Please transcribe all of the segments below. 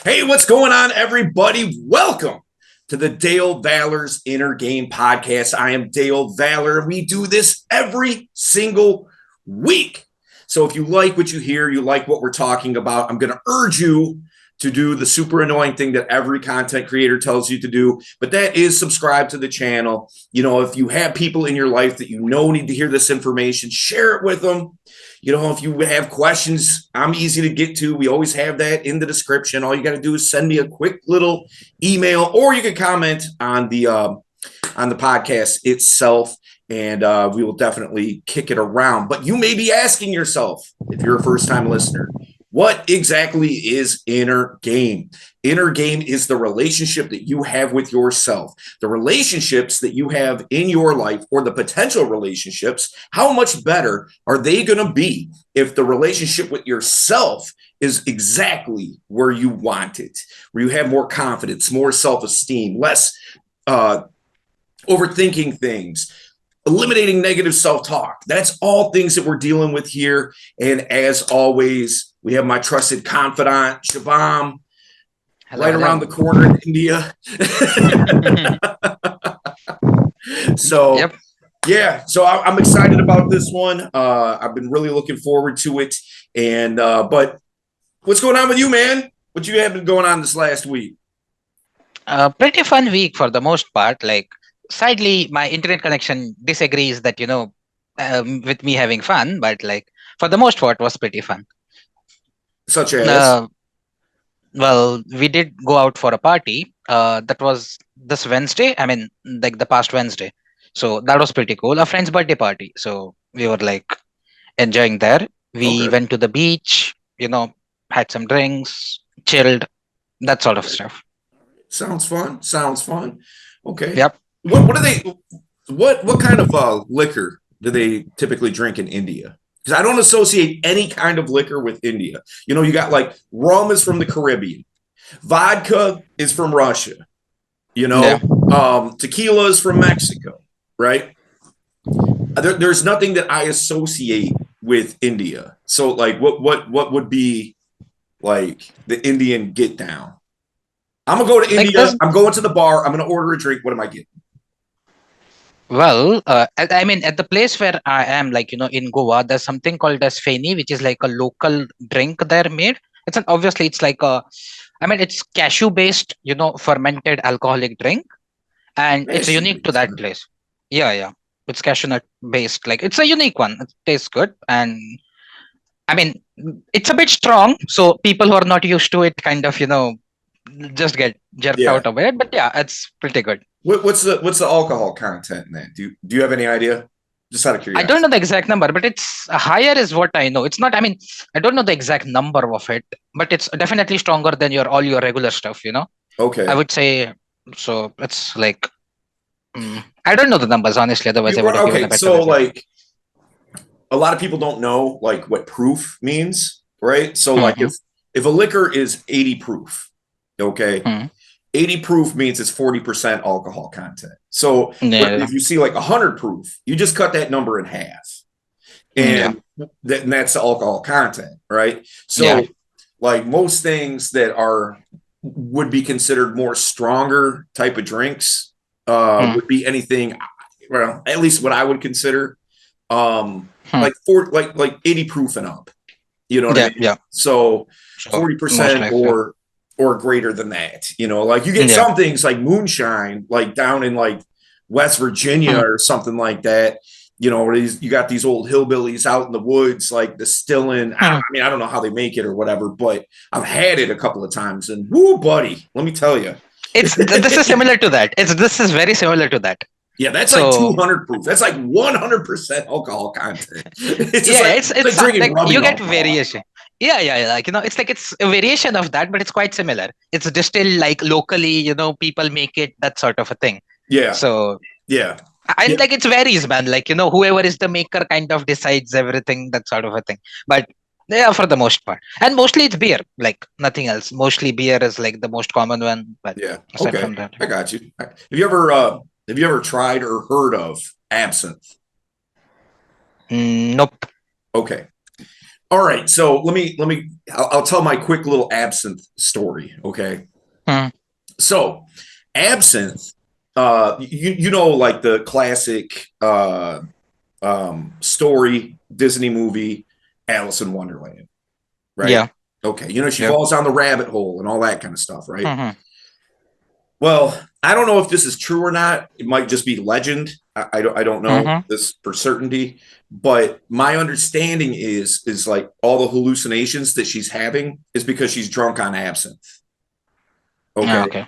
Hey, what's going on, everybody? Welcome to the Dale Valor's Inner Game podcast. I am Dale Valor. We do this every single week. So if you like what you hear, you like what we're talking about, I'm going to urge you to do the super annoying thing that every content creator tells you to do, but that is subscribe to the channel. You know, if you have people in your life that you know need to hear this information, share it with them. You know, if you have questions, I'm easy to get to. We always have that in the description. All you got to do is send me a quick little email, or you can comment on the podcast itself, and we will definitely kick it around. But you may be asking yourself, if you're a first-time listener, what exactly is inner game? Inner game is the relationship that you have with yourself, the relationships that you have in your life, or the potential relationships. How much better are they going to be if the relationship with yourself is exactly where you want it, where you have more confidence, more self-esteem, less overthinking things, eliminating negative self-talk? That's all things that we're dealing with here. And as always, we have my trusted confidant, Shabam, right around the corner in India. So, Yep. yeah, so I'm excited about this one. I've been really looking forward to it. And but what's going on with you, man? What you have been going on this last week? Pretty fun week for the most part. Like, sadly, my internet connection disagrees that, with me having fun, but like for the most part was pretty fun. Such as? Uh, well, we did go out for a party. That was this Wednesday. I mean, like the past Wednesday. So that was pretty cool. A friend's birthday party. So we were like enjoying there. We Okay. went to the beach, had some drinks, chilled, that sort of stuff. Sounds fun. Sounds fun. Okay. Yep. What do they what kind of liquor do they typically drink in India? Because I don't associate any kind of liquor with India. You know, you got like rum is from the Caribbean, vodka is from Russia, you Yeah. know, tequila is from Mexico, right? There's nothing that I associate with India. So like what would be like the Indian get down? I'm gonna go to Like India. this. I'm going to the bar. I'm gonna order a drink. What am I getting? Well, I mean, at the place where I am, like, in Goa, there's something called as Feni, which is like a local drink they're made. Obviously, it's like it's cashew based, fermented alcoholic drink. And it's Cashew unique to based, that huh? place. Yeah, yeah. It's cashew nut based. Like, it's a unique one. It tastes good. And I mean, it's a bit strong. So people who are not used to it kind of, just get jerked Yeah. out of it. But yeah, it's pretty good. What's the alcohol content in that? Do you have any idea? Just out of I don't know curiosity. the exact number, but it's higher is what I know. It's not, I mean, I don't know the exact number of it, but it's definitely stronger than all your regular stuff. I Okay. would say so. It's like, I don't know the numbers, honestly. Otherwise, I would have given a Okay. better So idea. like a lot of people don't know like what proof means, right? So like Mm-hmm. if a liquor is 80 proof, okay, Hmm. 80 proof means it's 40% alcohol content. So Yeah. if you see like 100 proof, you just cut that number in half. Yeah. And that's the alcohol content, right? Yeah. So like most things that are would be considered more stronger type of drinks Hmm. would be anything, well, at least what I would consider Hmm. like 80 proof and up. You know what I Yeah. mean? Yeah. So So most 40% likely. or greater than that. You know, like you get Yeah. some things like moonshine, like down in like West Virginia Hmm. or something like that. You know, you got these old hillbillies out in the woods, like distilling. I Hmm. mean, I don't know how they make it or whatever, but I've had it a couple of times, and woo, buddy, let me tell you, This is similar to that. This is very similar to that. yeah, that's like So 200 proof. That's like 100% alcohol content. It's just yeah, like it's like drinking like you rubbing get alcohol. variation. Yeah, yeah, yeah, like it's a variation of that, but it's quite similar. It's distilled like locally, people make it, that sort of a thing. Yeah, So yeah, and yeah. like it varies, man. Like whoever is the maker kind of decides everything, that sort of a thing. But yeah, for the most part, and mostly it's beer, like nothing else. Mostly beer is like the most common one, but Yeah. aside Okay. from that, I got you. Have you ever tried or heard of absinthe? nope. Okay. All right, so I'll tell my quick little absinthe story. Okay, Mm, so absinthe, you know, like the classic story Disney movie Alice in Wonderland, right? yeah. Okay, you know, she Yeah. falls down the rabbit hole and all that kind of stuff, right? Mm-hmm. Well, I don't know if this is true or not. It might just be legend. I don't know Mm-hmm. this for certainty, but my understanding is like all the hallucinations that she's having is because she's drunk on absinthe. Yeah, Okay, okay.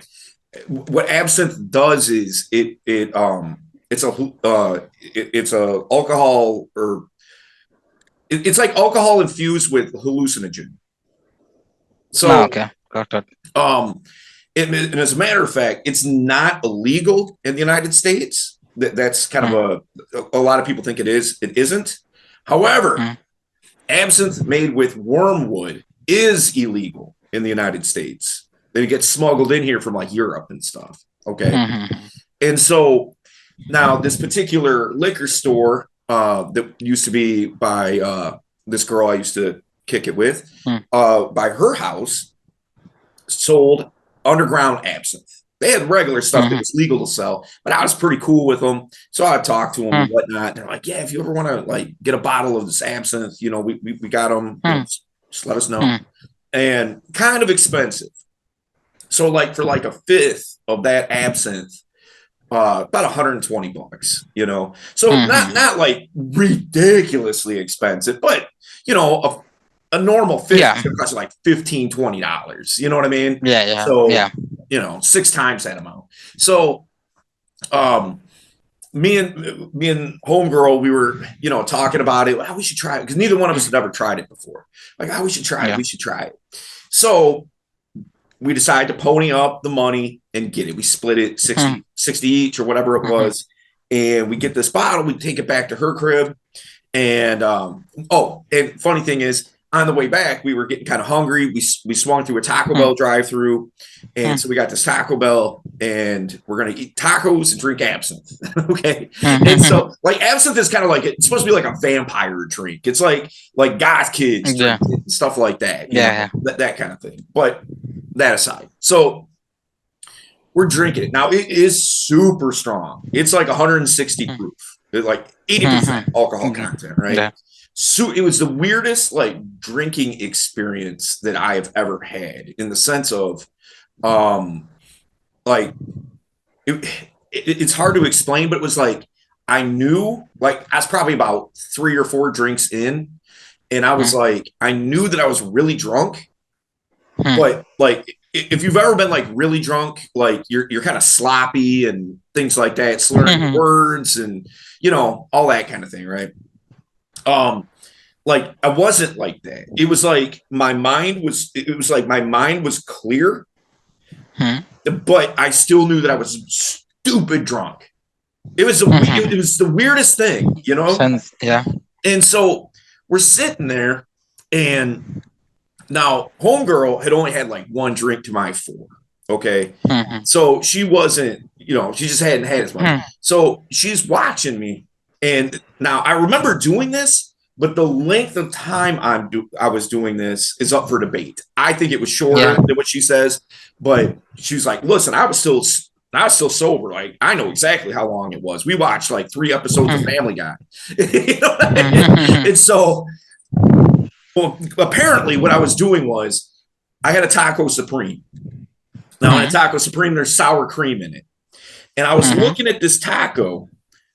what absinthe does is it's it's a alcohol or it's like alcohol infused with hallucinogen. No, So okay. Got it. um, and as a matter of fact, it's not illegal in the United States. That's kind Mm, of a lot of people think it is. It isn't. However, mm, absinthe made with wormwood is illegal in the United States. They get smuggled in here from like Europe and stuff. Okay, mm-hmm. and so now this particular liquor store that used to be by this girl I used to kick it with, Mm, by her house, sold underground absinthe. They had regular stuff that mm-hmm. was legal to sell, but I was pretty cool with them. So I talked to them and Mm, whatnot. They're like, yeah, if you ever want to like get a bottle of this absinthe, you know, we got them, you know, mm, just let us know. mm, And kind of expensive. So like for like a fifth of that absinthe, about 120 bucks, you know. So mm-hmm. not like ridiculously expensive, but you know, a normal fifth is Yeah. gonna cost you like $15-$20. You know what I mean? Yeah, yeah, So, yeah. you know, six times that amount. So um me and homegirl, we were, you know, talking about it. Oh, we should try it because neither one of us Mm, had ever tried it before. Like, oh, we should try it. yeah. We should try it. So we decided to pony up the money and get it. We split it Mm, 60 each or whatever it mm-hmm. was. And we get this bottle, we take it back to her crib. And oh, and funny thing is, on the way back, we were getting kind of hungry. We swung through a Taco Mm, Bell drive-through, and mm, so we got this Taco Bell, and we're gonna eat tacos and drink absinthe. Okay, and mm-hmm. so like absinthe is kind of like it's supposed to be like a vampire drink. It's like goth kids Yeah. drink it and stuff like that, you know, Yeah. that kind of thing. But that aside, so we're drinking it now. It is super strong. It's like 160 Yeah. proof, it's like 80% alcohol Mm-hmm. Yeah. content, right? Yeah. So it was the weirdest like drinking experience that I have ever had in the sense of um like it, it's hard to explain, but it was like I knew like I was probably about 3 or 4 drinks in, and I was Mm, like I knew that I was really drunk, mm, but like if you've ever been like really drunk, like you're kind of sloppy and things like that, slurring your mm, words and you know all that kind of thing, right? Um, like I wasn't like that. It was like my mind was. It was like my mind was clear, mm, but I still knew that I was stupid drunk. It mm-hmm. was the weirdest thing, you know. Sense. Yeah. And so we're sitting there, and now, homegirl had only had like one drink to my 4. Okay. Mm-hmm. So she wasn't, you know, she just hadn't had as much. Mm, So she's watching me. And now I remember doing this, but the length of time I was doing this is up for debate. I think it was shorter yeah. than what she says, but she was like, listen, I was still sober. Like, I know exactly how long it was. We watched like 3 episodes of Mm, Family Guy. You know what I mean? mm-hmm. And so well, apparently, what I was doing was I had a taco supreme. Now, in a Mm, taco supreme, there's sour cream in it, and I was mm-hmm. looking at this taco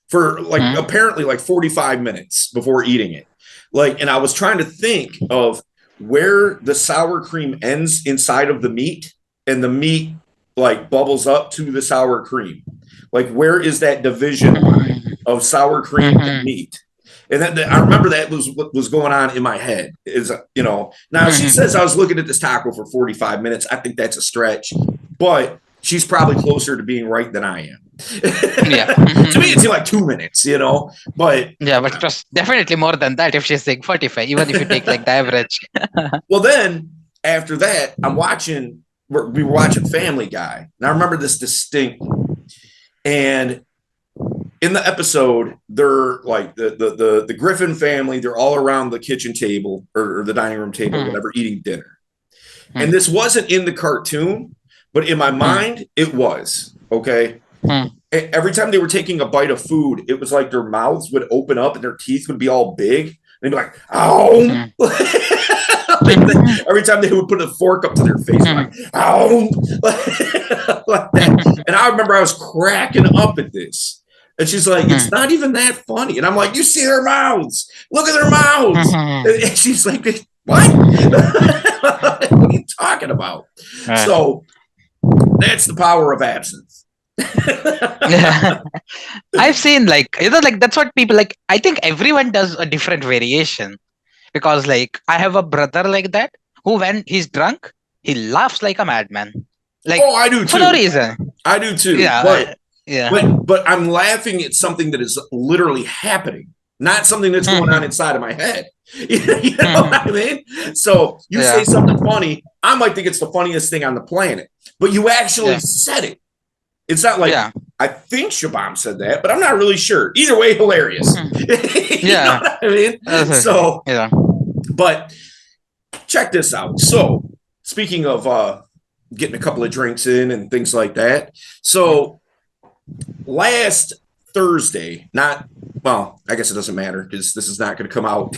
for like Mm, apparently like 45 minutes before eating it. Like, and I was trying to think of where the sour cream ends inside of the meat, and the meat like bubbles up to the sour cream. Like, where is that division line mm-hmm. of sour cream and Mm-hmm. meat? And I remember that was what was going on in my head. Is you know, now she says I Mm-hmm. was looking at this taco for 45 minutes. I think that's a stretch, but she's probably closer to being right than I am. Yeah. To me, it seemed like 2 minutes, you know. But Yeah, but it was definitely more than that if she's saying 45, even if you take like the average. well, then after that, we were watching Family Guy, and I remember this distinctly. And in the episode, they're like the Griffin family. They're all around the kitchen table or the dining room table, Hmm. whatever, eating dinner. And Hmm. this wasn't in the cartoon, but in my Hmm. mind, it was. Okay. Hmm. Every time they were taking a bite of food, it was like their mouths would open up and their teeth would be all big. And they'd be like, "Ow!" Hmm. Like every time they would put a fork up to their face, like, "Ow!" Like that. And I remember I was cracking up at this. And she's like, "It's not even that funny." And I'm like, "You see their mouths? Look at their mouths." And she's like, "What? What are you talking about?" Right. So that's the power of absence. Yeah. I've seen like like that's what people like. I think everyone does a different variation because like I have a brother like that who when he's drunk he laughs like a madman, like Oh, I do for no too. reason. I do too. Yeah, yeah. But I'm laughing at something that is literally happening, not something that's going on inside of my head. You know what I mean? So you say Yeah, something funny, I might think it's the funniest thing on the planet, but you actually yeah, said it. It's not like yeah. I think Shabam said that, but I'm not really sure. Either way, hilarious. You know Yeah. what I mean? So, Yeah. but check this out. So, speaking of getting a couple of drinks in and things like that. So, last Thursday, not well, I guess it doesn't matter because this is not going to come out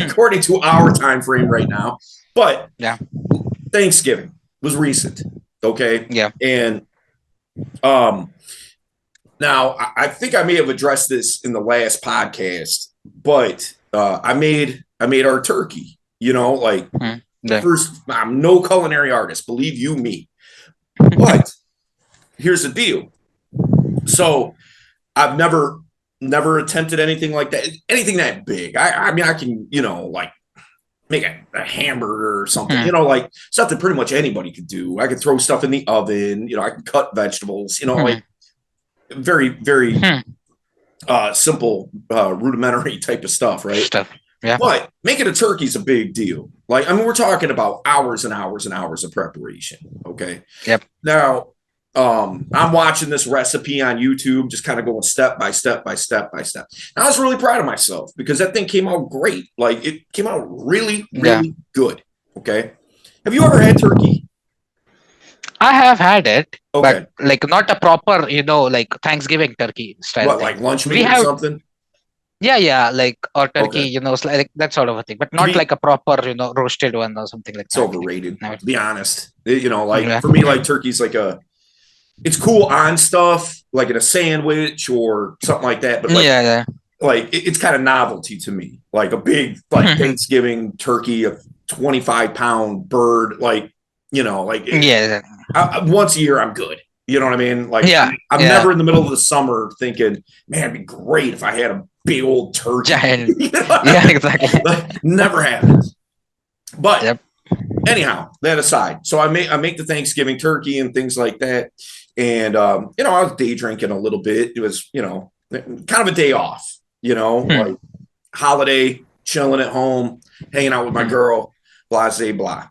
according to our time frame right now. But Yeah. Thanksgiving was recent, okay? Yeah. And um now I think I may have addressed this in the last podcast, but I made our turkey, like the Yeah. first I'm no culinary artist, believe you me. But here's the deal. So I've never attempted anything like that, anything that big. I mean, I can, like make a hamburger or something, like stuff that pretty much anybody could do. I could throw stuff in the oven, I can cut vegetables, like very, very simple, rudimentary type of stuff, right? Stuff. Yeah. But making a turkey is a big deal. Like, I mean, we're talking about hours and hours and hours of preparation. Okay. Yep. Now, I'm watching this recipe on YouTube, just kind of going step by step by step by step. And I was really proud of myself because that thing came out great. Like, it came out really, Yeah. really good. Okay. Have you ever had turkey? I have had it, Okay. but like not a proper, like Thanksgiving turkey style What, thing. like lunch We meat or have, something? yeah, like or turkey, Okay. like that sort of a thing, but To not me, like a proper, roasted one or something like it's that. Like, overrated, never. to be honest. Like Yeah. for me, like turkey's like it's cool on stuff, like in a sandwich or something like that. But like, Yeah, yeah. it's kind of novelty to me. Like a big, like Thanksgiving turkey, a 25-pound bird, like, Yeah, once a year, I'm good. You know what I mean? Like, yeah, I'm yeah. never in the middle of the summer thinking, man, it'd be great if I had a big old turkey. Giant. You know Yeah, exactly. Like, never happens. But Yep. anyhow, that aside, so I make the Thanksgiving turkey and things like that. And I was day drinking a little bit. It was, kind of a day off, like holiday, chilling at home, hanging out with my girl, blah, blah, blah.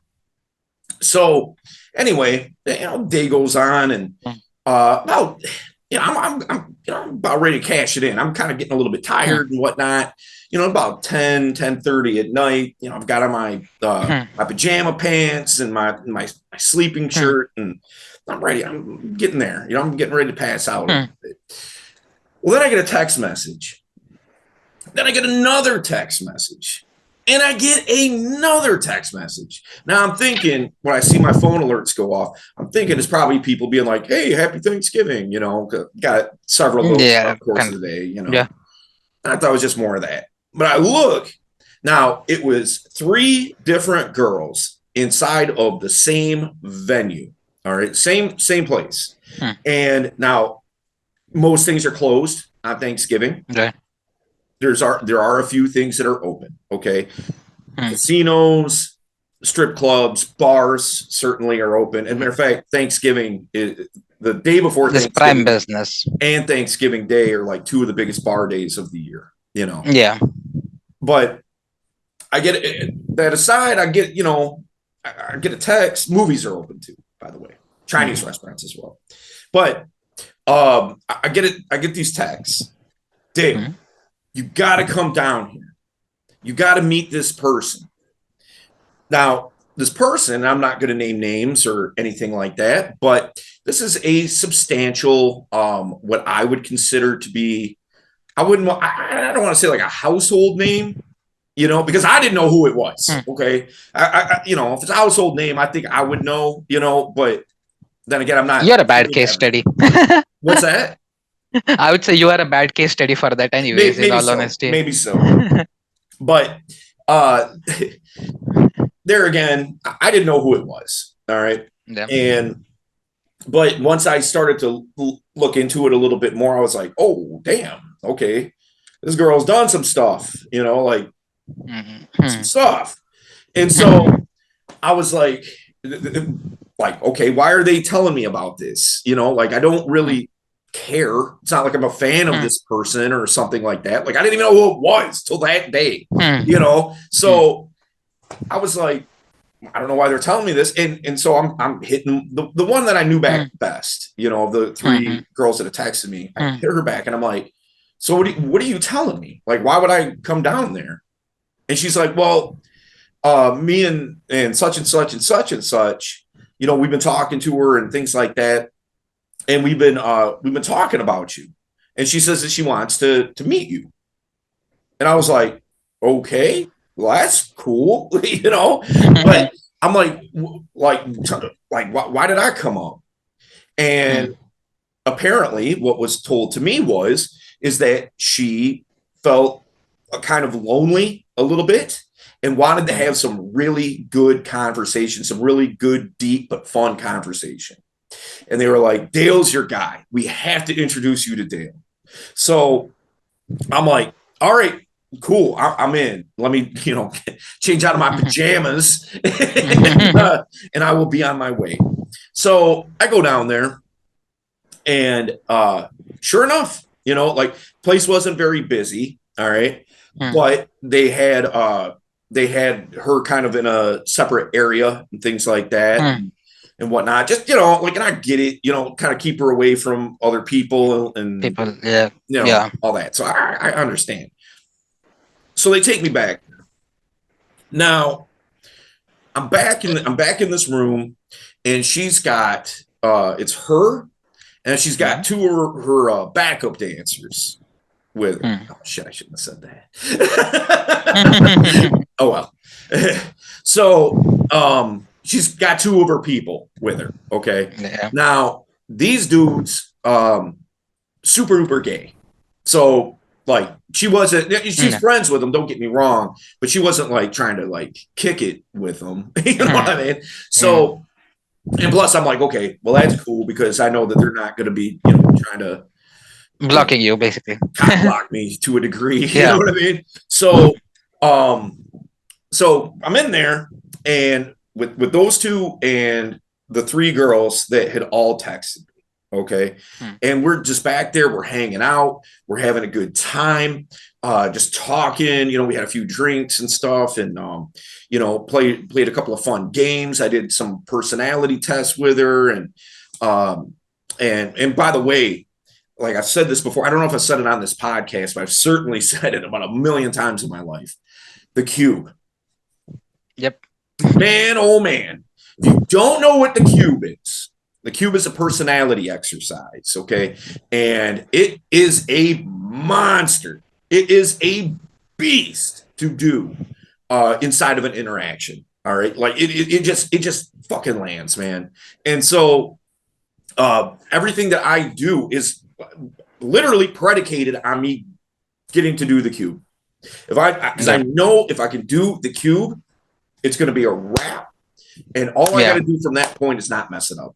So anyway, day goes on, and about I'm about ready to cash it in. I'm kind of getting a little bit tired and whatnot. About 10:30 at night. I've got on my pajama pants and my sleeping shirt, and I'm ready. I'm getting there. I'm getting ready to pass out. Well, then I get a text message. Then I get another text message. And I get another text message. Now I'm thinking, when I see my phone alerts go off, I'm thinking it's probably people being like, "Hey, happy Thanksgiving." Got several of those Yeah, throughout the course of the day. yeah. And I thought it was just more of that. But I look now, it was 3 different girls inside of the same venue. All right, same place. And now most things are closed on Thanksgiving. Okay. There are a few things that are open. Okay. Casinos, strip clubs, bars certainly are open. As a matter of fact, Thanksgiving is the day before This Thanksgiving prime business. and Thanksgiving Day are like 2 of the biggest bar days of the year, Yeah. But I get that aside, I get a text. Movies are open too, by the way. Chinese restaurants as well. But I get it. I get these texts. Dale, you got to come down here. You got to meet this person. Now, this person, I'm not going to name names or anything like that, but this is a substantial, what I would consider to be, I don't want to say like a household name, because I didn't know who it was. Okay. If it's a household name, I think I would know, but then again, I'm not. You're a bad case study. What's that? I would say you are a bad case study for that anyways, in all honesty. Maybe so. But there again, I didn't know who it was. All right. Yeah. But once I started to look into it a little bit more, I was like, oh, damn. Okay. This girl's done some stuff, some stuff. And so I was like, okay, why are they telling me about this? I don't really care. It's not like I'm a fan of this person or something like that. Like I didn't even know who it was till that day, So I was like, I don't know why they're telling me this. And so I'm hitting the one that I knew back best, the three girls that had texted me. I hit her back and I'm like, so what are you telling me? Like, why would I come down there? And she's like, well, me and such and such and such and such, we've been talking to her and things like that. And we've been talking about you. And she says that she wants to meet you. And I was like, okay, well, that's cool, but I'm like, why did I come up? And apparently what was told to me is that she felt kind of lonely a little bit and wanted to have some really good conversation, some really good, deep, but fun conversation. And they were like, Dale's your guy. We have to introduce you to Dale. So I'm like, all right, cool. I'm in. Let me, change out of my pajamas and I will be on my way. So I go down there and sure enough, place wasn't very busy. All right. But they had her kind of in a separate area and things like that. And whatnot, just and I get it, kind of keep her away from other people and people, all that. So I understand. So they take me back. Now I'm back in this room, and she's got it's her, and she's got two of her backup dancers with her. Oh shit, I shouldn't have said that. Oh well. So she's got two of her people with her. Okay. Yeah. Now these dudes, super duper gay. So like she's friends with them. Don't get me wrong, but she wasn't like trying to like kick it with them. You know what I mean? So, and plus I'm like, okay, well that's cool because I know that they're not going to be, trying to blocking you basically, block me to a degree. You know what I mean? So, so I'm in there and with those two and the three girls that had all texted me. Okay. And we're just back there. We're hanging out. We're having a good time. Just talking, we had a few drinks and stuff and, played a couple of fun games. I did some personality tests with her. And by the way, like I've said this before, I don't know if I said it on this podcast, but I've certainly said it about 1,000,000 times in my life. The cube. Yep. Man, oh man. If you don't know what the cube is a personality exercise, okay? And it is a monster. It is a beast to do inside of an interaction. All right. Like it just fucking lands, man. And so everything that I do is literally predicated on me getting to do the cube. Because I know if I can do the cube, it's going to be a wrap. And all I got to do from that point is not mess it up.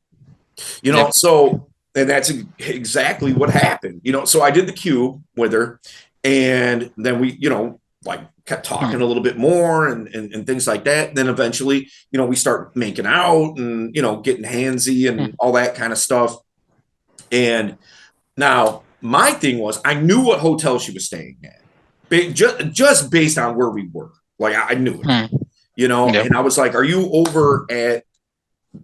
So, and that's exactly what happened. So I did the cube with her, and then we, kept talking a little bit more and things like that. And then eventually, we start making out and, getting handsy and all that kind of stuff. And now my thing was, I knew what hotel she was staying at, just based on where we were. Like I knew it, and I was like, are you over at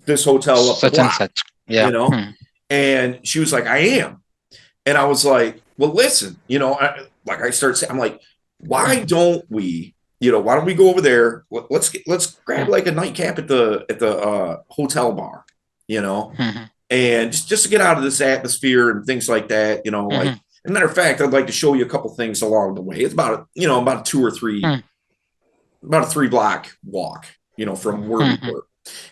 this hotel up the block? Such. Yeah. And she was like, I am. And I was like, well, listen, I started saying, I'm like, why don't we, why don't we go over there? Let's grab like a nightcap at the hotel bar, and just to get out of this atmosphere and things like that, like, as a matter of fact, I'd like to show you a couple things along the way. It's about about a 3 block walk, from where we were.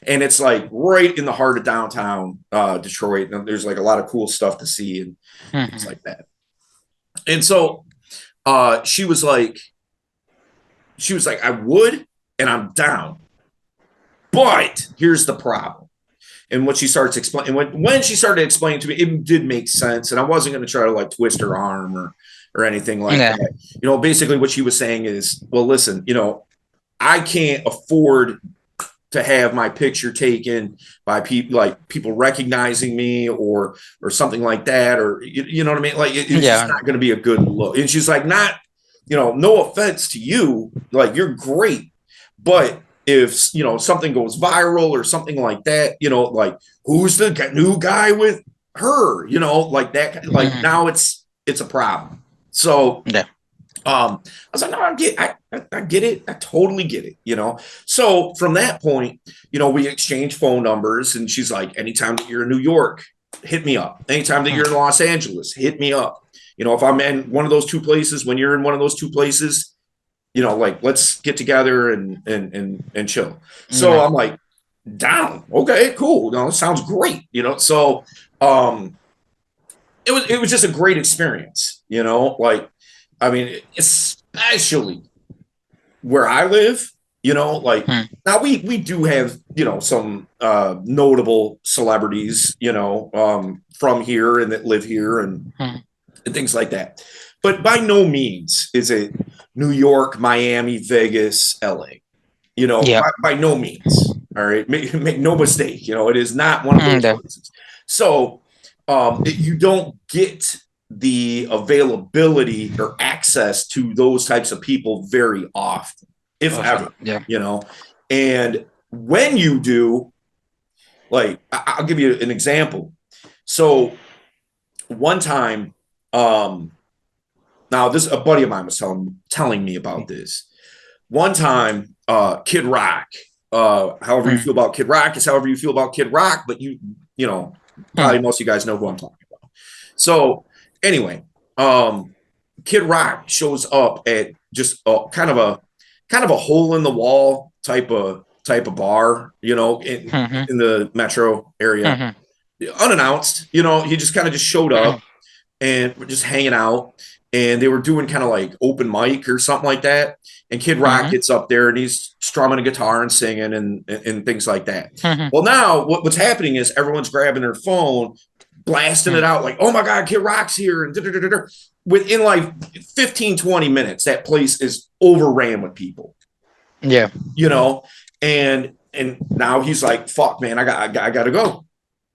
And it's like right in the heart of downtown Detroit. And there's like a lot of cool stuff to see and things like that. And so she was like, I would, and I'm down. But here's the problem. And what she starts explaining, when she started explaining to me, it did make sense. And I wasn't going to try to like twist her arm or anything like that. Basically what she was saying is, well, listen, I can't afford to have my picture taken by people recognizing me or something like that, or you know what I mean? Like it's just not going to be a good look. And she's like, no offense to you, like you're great, but if something goes viral or something like that, like who's the new guy with her, like that, like now it's a problem. So I was like, no, I get it. I totally get it, So from that point, we exchanged phone numbers, and she's like, anytime that you're in New York, hit me up. Anytime that you're in Los Angeles, hit me up. If I'm in one of those two places, when you're in one of those two places, like let's get together and chill. So I'm like, down. Okay, cool. No, it sounds great. So it was just a great experience, like, I mean, especially where I live, like now we do have, some notable celebrities, from here and that live here and things like that. But by no means is it New York, Miami, Vegas, LA, by no means. All right. Make no mistake. It is not one of those places. So you don't get the availability or access to those types of people very often, if ever, and when you do, like, I'll give you an example. So one time, now this, a buddy of mine was telling me about this. One time, Kid Rock, however you feel about Kid Rock is however you feel about Kid Rock, but probably most of you guys know who I'm talking about. So anyway, Kid Rock shows up at just kind of a hole in the wall type of bar, in the metro area, unannounced. He just kind of just showed up and we're just hanging out, and they were doing kind of like open mic or something like that. And Kid Rock gets up there and he's strumming a guitar and singing and things like that. Well, now what's happening is everyone's grabbing their phone, blasting it out like, oh my God, Kid Rock's here. And within like 15, 20 minutes, that place is overran with people. Yeah. And now he's like, fuck, man, I got to go.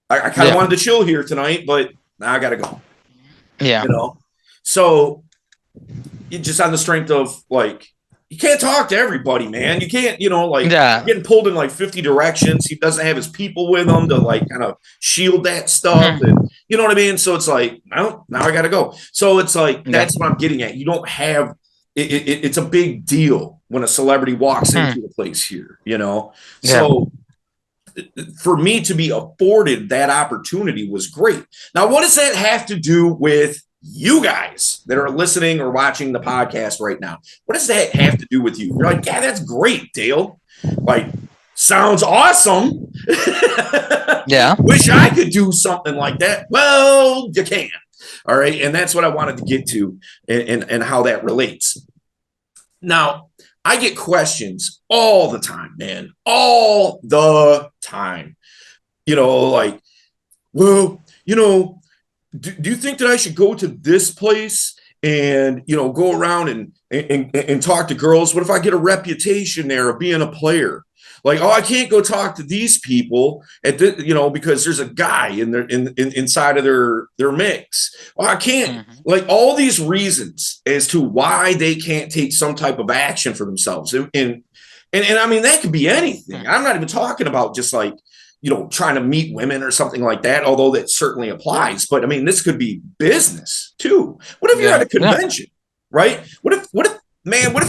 I kind of wanted to chill here tonight, but now I got to go. Yeah. So just on the strength of like, you can't talk to everybody, man. You can't, getting pulled in like 50 directions. He doesn't have his people with him to like kind of shield that stuff. And you know what I mean? So it's like, well, now I got to go. So it's like, that's what I'm getting at. You don't have, it's a big deal when a celebrity walks into a place here, So for me to be afforded that opportunity was great. Now, what does that have to do with you guys that are listening or watching the podcast right now? What does that have to do with you? You're like, yeah, that's great, Dale. Like, sounds awesome. Yeah. Wish I could do something like that. Well, you can. All right. And that's what I wanted to get to and how that relates. Now, I get questions all the time, man. All the time. Like, well, do you think that I should go to this place and, go around and talk to girls? What if I get a reputation there of being a player? Like, oh, I can't go talk to these people because there's a guy inside of their mix. Oh, I can't. Like all these reasons as to why they can't take some type of action for themselves. And I mean, that could be anything. I'm not even talking about just like, trying to meet women or something like that, although that certainly applies. But I mean, this could be business too. What if you're at Yeah. a convention, right? What if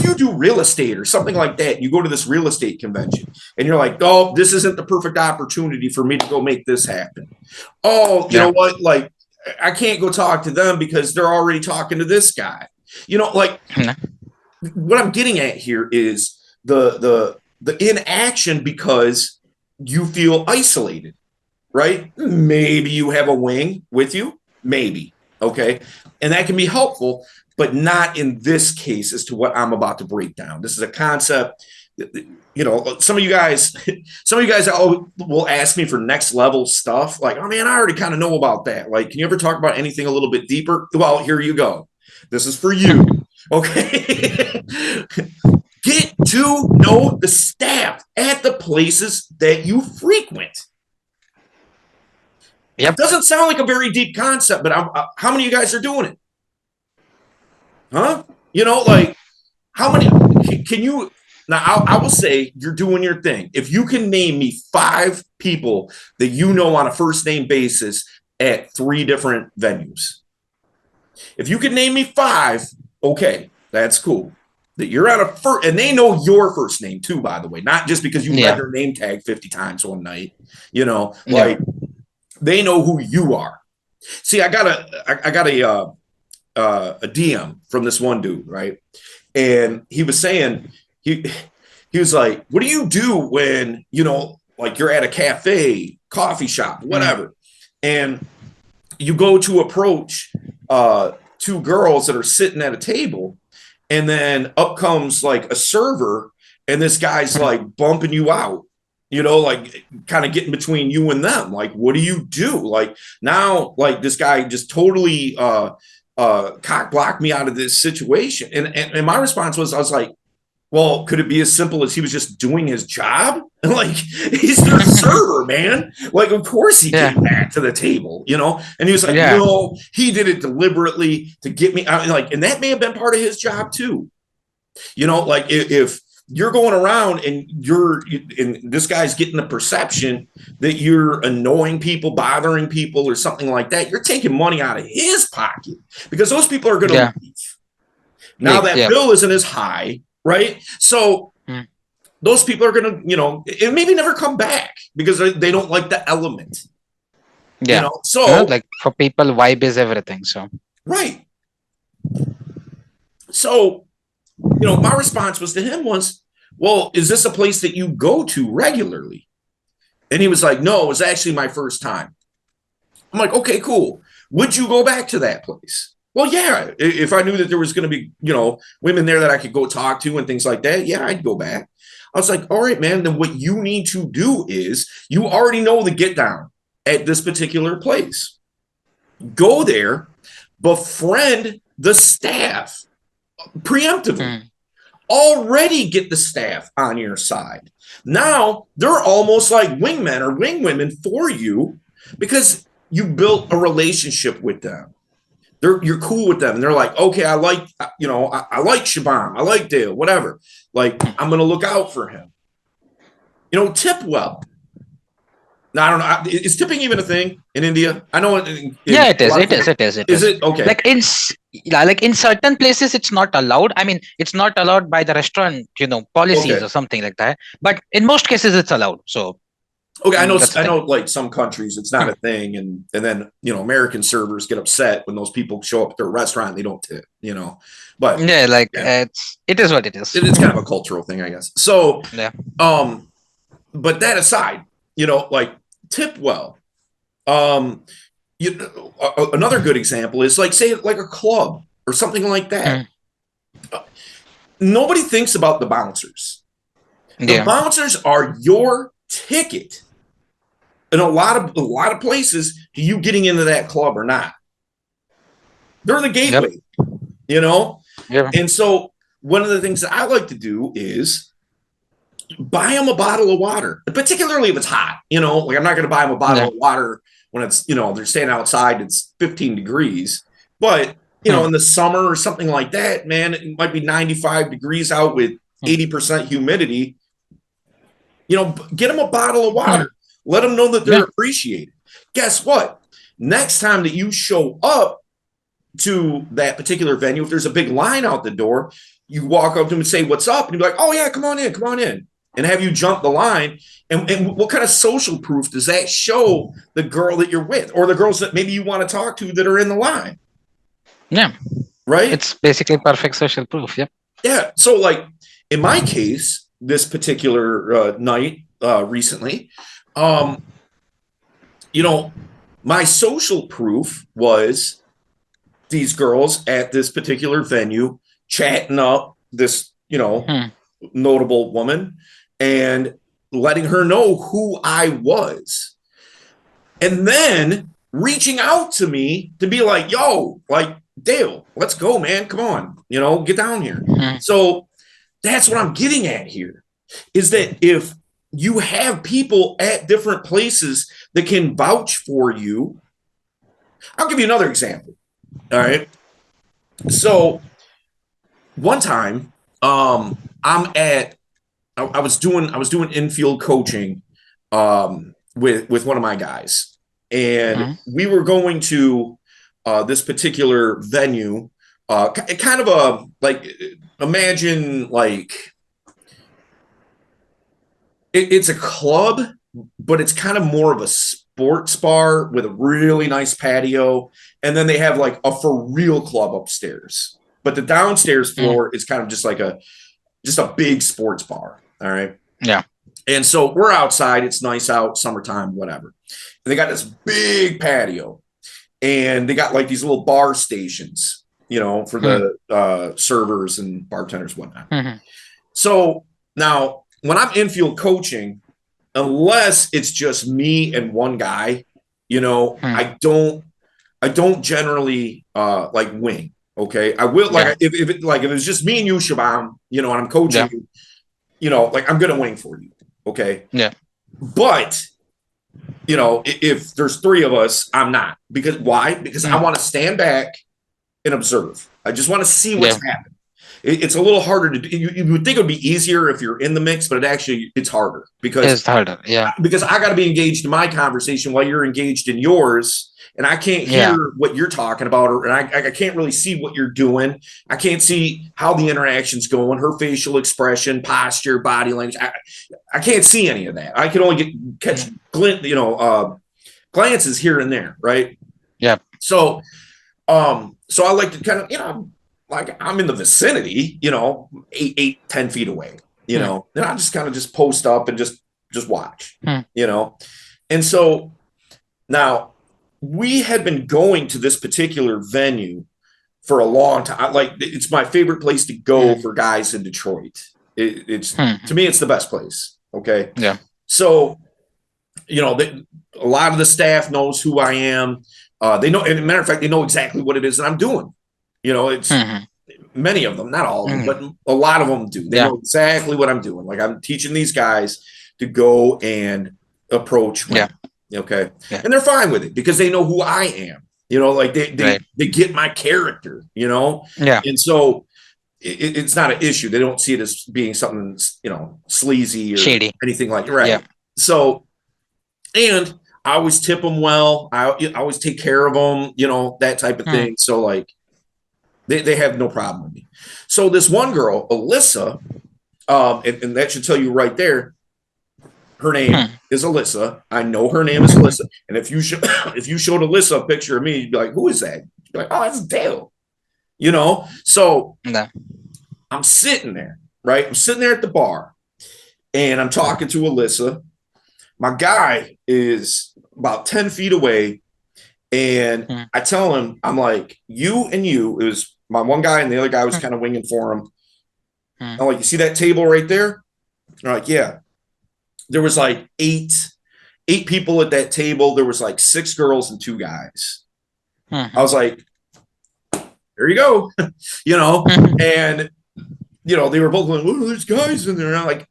you do real estate or something like that? You go to this real estate convention and you're like, oh, this isn't the perfect opportunity for me to go make this happen. Oh, you know Yeah. what? Like, I can't go talk to them because they're already talking to this guy. Like Yeah. what I'm getting at here is the inaction because you feel isolated, right? Maybe you have a wing with you, maybe. Okay. And that can be helpful, but not in this case as to what I'm about to break down. This is a concept. Some of you guys will ask me for next level stuff. Like, oh man, I already kind of know about that. Like, can you ever talk about anything a little bit deeper? Well, here you go. This is for you. Okay. Get to know the staff at the places that you frequent. Yep. It doesn't sound like a very deep concept, but how many of you guys are doing it? Huh? Like how many can you now? I will say you're doing your thing. If you can name me 5 people that you know on a first name basis at 3 different venues, if you can name me 5, okay, that's cool. That you're at a first, and they know your first name too, by the way, not just because you read their name tag 50 times one night. Like they know who you are. See, I got a DM from this one dude, right? And he was saying he was like, "What do you do when like you're at a cafe, coffee shop, whatever, and you go to approach 2 girls that are sitting at a table, and then up comes like a server, and this guy's like bumping you out." Like kind of getting between you and them. Like, what do you do? Like now, like this guy just totally cock blocked me out of this situation. And my response was, I was like, well, could it be as simple as he was just doing his job? Like, he's their server, man. Like, of course he came back to the table, And he was like, no, he did it deliberately to get me out. And that may have been part of his job too. Like if you're going around and and this guy's getting the perception that you're annoying people, bothering people or something like that, you're taking money out of his pocket because those people are going to leave. Now that bill isn't as high, right? So those people are going to, and maybe never come back because they don't like the element. Yeah. So like for people, vibe is everything. So right. So my response was to him was, well, is this a place that you go to regularly? And he was like, no, it was actually my first time. I'm like, okay, cool. Would you go back to that place? Well, yeah. If I knew that there was going to be, women there that I could go talk to and things like that, yeah, I'd go back. I was like, all right, man, then what you need to do is you already know the get down at this particular place. Go there, befriend the staff preemptively. Already get the staff on your side. Now they're almost like wingmen or wingwomen for you because you built a relationship with them. You're cool with them, and they're like, okay, I like Shabam, I like Dale, whatever. Like, I'm gonna look out for him. Tip well. Now, I don't know. Is tipping even a thing in India? I know. It is. It is. Is it okay? Like in certain places, it's not allowed. I mean, it's not allowed by the restaurant, policies or something like that. But in most cases, it's allowed. So. Okay, I know. Like some countries, it's not a thing, and then American servers get upset when those people show up at their restaurant and they don't tip. But it is what it is. It's kind of a cultural thing, I guess. So but that aside, like tip well. Another good example is like say like a club or something like that. Nobody thinks about the bouncers. The bouncers are your ticket in a lot of places to you getting into that club or not. They're the gateway, And so one of the things that I like to do is buy them a bottle of water, particularly if it's hot. Like I'm not going to buy them a bottle of water when it's they're standing outside, it's 15 degrees, but in the summer or something like that, man, it might be 95 degrees out with 80% humidity. Get them a bottle of water. Let them know that they're Yeah. appreciated. Guess what? Next time that you show up to that particular venue, if there's a big line out the door, you walk up to them and say, "What's up?" And you're like, "Oh yeah, come on in," and have you jump the line. And what kind of social proof does that show the girl that you're with, or the girls that maybe you want to talk to that are in the line? Yeah. Right? It's basically perfect social proof. Yeah. Yeah. So, like in my case, this particular night recently, um, my social proof was these girls at this particular venue chatting up this, notable woman and letting her know who I was. And then reaching out to me to be like, yo, like, Dale, let's go, man. Come on, get down here. So that's what I'm getting at here is that if you have people at different places that can vouch for you, I'll give you another example. All right. So one time, I was doing infield coaching with one of my guys, and we were going to this particular venue, kind of a like imagine like it's a club, but it's kind of more of a sports bar with a really nice patio, and then they have like a for real club upstairs. But the downstairs floor is kind of just like a big sports bar. All right. Yeah. And so we're outside. It's nice out, summertime, whatever. And they got this big patio, and they got like these little bar stations, for the servers and bartenders, whatnot. So now when I'm infield coaching, unless it's just me and one guy, I don't generally like wing. Okay. I will if it was just me and you, Shabam, and I'm coaching you, like I'm going to wing for you. Okay. Yeah. But, if there's three of us, I'm not. Because why? Because I want to stand back and observe. I just want to see what's happening. It's a little harder to do. You would think it would be easier if you're in the mix, but it's harder because it's harder. Yeah. Because I got to be engaged in my conversation while you're engaged in yours. And I can't hear what you're talking about, and I can't really see what you're doing. I can't see how the interaction's going, her facial expression, posture, body language. I can't see any of that. I can only catch glances here and there, right? Yeah. So, so I like to kind of, like I'm in the vicinity, 10 feet away, then I just kind of just post up and just watch, and so now. We had been going to this particular venue for a long time. Like it's my favorite place to go for guys in Detroit. It's to me, it's the best place. Okay. Yeah. So, a lot of the staff knows who I am. They know, and as a matter of fact, they know exactly what it is that I'm doing. It's many of them, not all of them, but a lot of them do. They know exactly what I'm doing. Like I'm teaching these guys to go and approach women. Okay. Yeah. And they're fine with it because they know who I am, like they get my character, Yeah. And so it's not an issue. They don't see it as being something, sleazy or shady, anything like that. Right. Yeah. So, and I always tip them well. I always take care of them, that type of thing. So like they have no problem with me. So this one girl, Alyssa, and that should tell you right there, her name is Alyssa. I know her name is Alyssa. And if you showed Alyssa a picture of me, you'd be like, who is that? You'd be like, oh, that's Dale. So I'm sitting there, right? I'm sitting there at the bar and I'm talking to Alyssa. My guy is about 10 feet away. And I tell him, I'm like, you and you, it was my one guy and the other guy was kind of winging for him. I'm like, you see that table right there? They're like, yeah. There was like eight people at that table. There was like 6 girls and 2 guys. I was like, there you go, and, they were both going, oh, there's guys in there. And I'm like,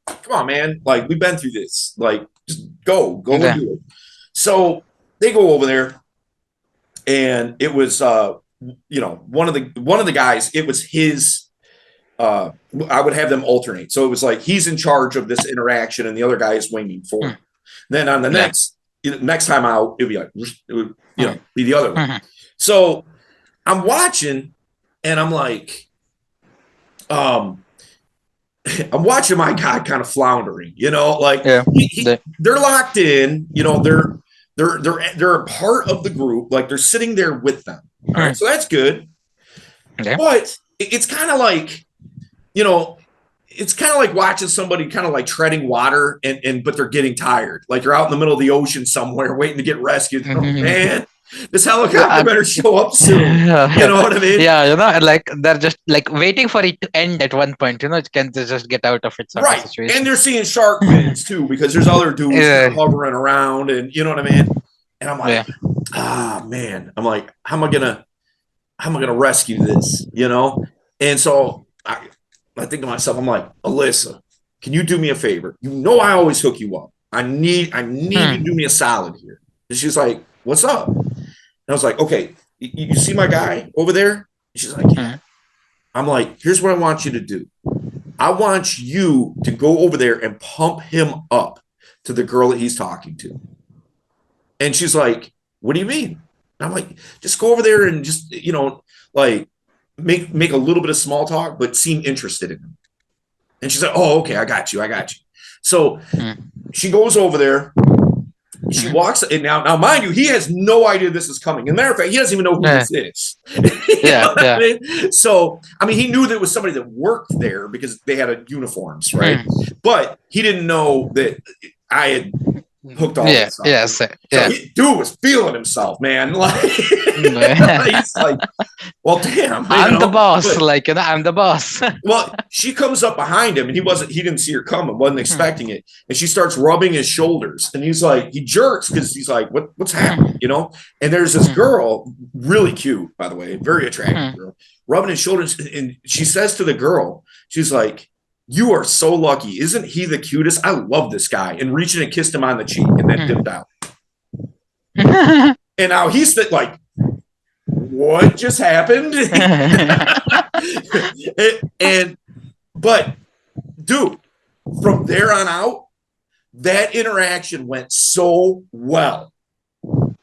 come on, man. Like, we've been through this. Like, just go and do it. So they go over there and it was, one of the guys, it was his, I would have them alternate. So it was like he's in charge of this interaction and the other guy is winging for him. Then on the Yeah. next time out, it'd be like, be the other way. Mhm. So I'm watching and I'm like, I'm watching my guy kind of floundering, like Yeah. they're locked in, they're a part of the group, like they're sitting there with them. All right. So that's good. Okay. But it's kind of like, you know, it's kind of like watching somebody kind of like treading water and but they're getting tired. Like you're out in the middle of the ocean somewhere waiting to get rescued. Oh, man, this helicopter better show up soon. You know what I mean? Yeah, like they're just like waiting for it to end at one point. It can just get out of it sort of Right. situation. And they're seeing shark fins too because there's other dudes kind of hovering around and you know what I mean? And I'm like, man, I'm like, how am I gonna rescue this? And so I think to myself, I'm like, Alyssa, can you do me a favor? I always hook you up. I need you to do me a solid here. And she's like, what's up? And I was like, okay, you see my guy over there? And she's like, yeah. I'm like, here's what I want you to do. I want you to go over there and pump him up to the girl that he's talking to. And she's like, what do you mean? And I'm like, just go over there and just, like make a little bit of small talk, but seem interested in him. And she's like, oh, okay, I got you. So she goes over there. She walks, and now, mind you, he has no idea this is coming. As a matter of fact, he doesn't even know who this is. I mean? So, I mean, he knew there was somebody that worked there because they had uniforms, right? But he didn't know that I had hooked all this up. So dude was feeling himself, man. Like, he's like, well, damn. I'm the boss. I'm the boss. Well, she comes up behind him and he didn't see her coming, wasn't expecting it. And she starts rubbing his shoulders. And he's like, he jerks because he's like, what's happening? And there's this girl, really cute, by the way, very attractive girl, rubbing his shoulders. And she says to the girl, she's like, you are so lucky. Isn't he the cutest? I love this guy. And reaching and kissed him on the cheek and then dipped out. And now he's like, what just happened? But dude, from there on out, that interaction went so well,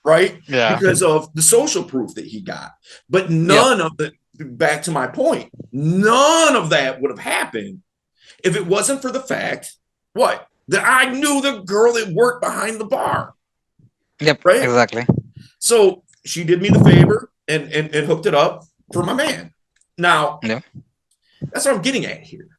right? Yeah. Because of the social proof that he got. But none of the, back to my point, none of that would have happened if it wasn't for the fact, that I knew the girl that worked behind the bar. Yep, right? Exactly. So she did me the favor and hooked it up for my man. Now, that's what I'm getting at here.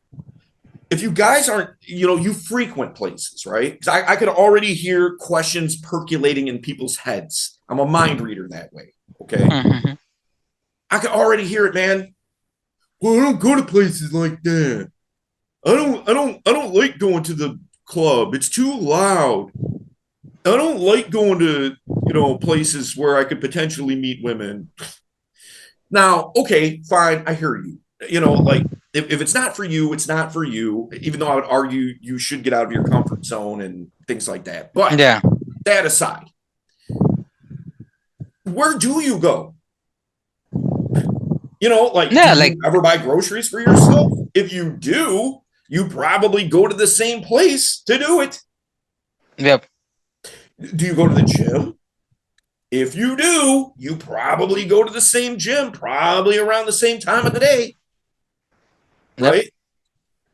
If you guys aren't, you frequent places, right? Because I could already hear questions percolating in people's heads. I'm a mind reader that way, okay? I could already hear it, man. Well, I don't go to places like that. I don't like going to the club. It's too loud. I don't like going to, places where I could potentially meet women. Now, okay, fine. I hear you. Like if it's not for you, it's not for you, even though I would argue you should get out of your comfort zone and things like that. But that aside, where do you go? Do you ever buy groceries for yourself? If you do, you probably go to the same place to do it. Yep. Do you go to the gym? If you do, you probably go to the same gym, probably around the same time of the day. Right?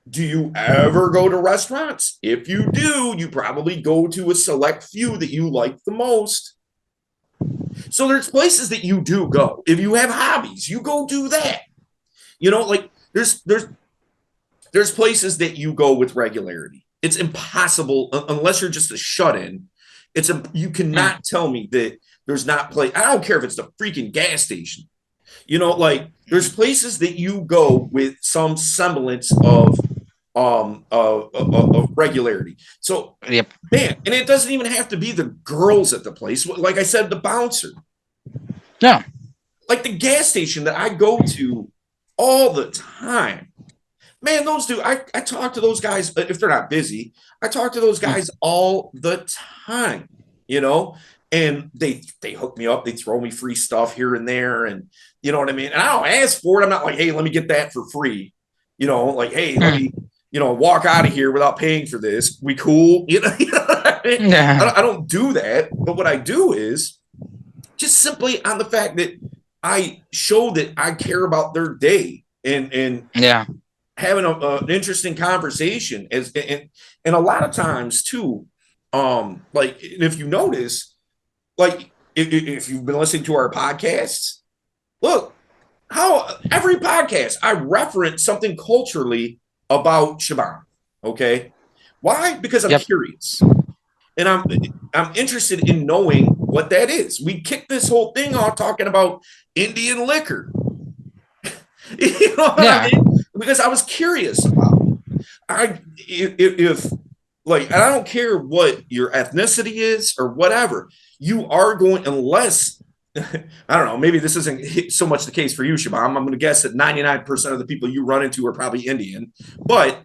Do you ever go to restaurants? If you do, you probably go to a select few that you like the most. So there's places that you do go. If you have hobbies, you go do that. There's places that you go with regularity. It's impossible unless you're just a shut-in. You cannot tell me that there's not place. I don't care if it's the freaking gas station. There's places that you go with some semblance of regularity. So, man, and it doesn't even have to be the girls at the place. Like I said, the bouncer. Yeah. Like the gas station that I go to all the time. Man, those dudes, I talk to those guys, if they're not busy, I talk to those guys all the time, and they hook me up. They throw me free stuff here and there. And you know what I mean? And I don't ask for it. I'm not like, hey, let me get that for free. Like, hey, let me, walk out of here without paying for this. We cool? You know what I Yeah. I don't do that. But what I do is just simply on the fact that I show that I care about their day and Yeah. having an interesting conversation and a lot of times too, like if you notice, like if you've been listening to our podcasts, look how every podcast I reference something culturally about Shaban. Okay, why? Because I'm Yep. curious and I'm interested in knowing what that is. We kicked this whole thing off talking about Indian liquor. You know what I Yeah. mean? Because I was curious about it. If like, and I don't care what your ethnicity is or whatever, you are going unless I don't know, maybe this isn't so much the case for you, Shabam. I'm going to guess that 99% of the people you run into are probably Indian, but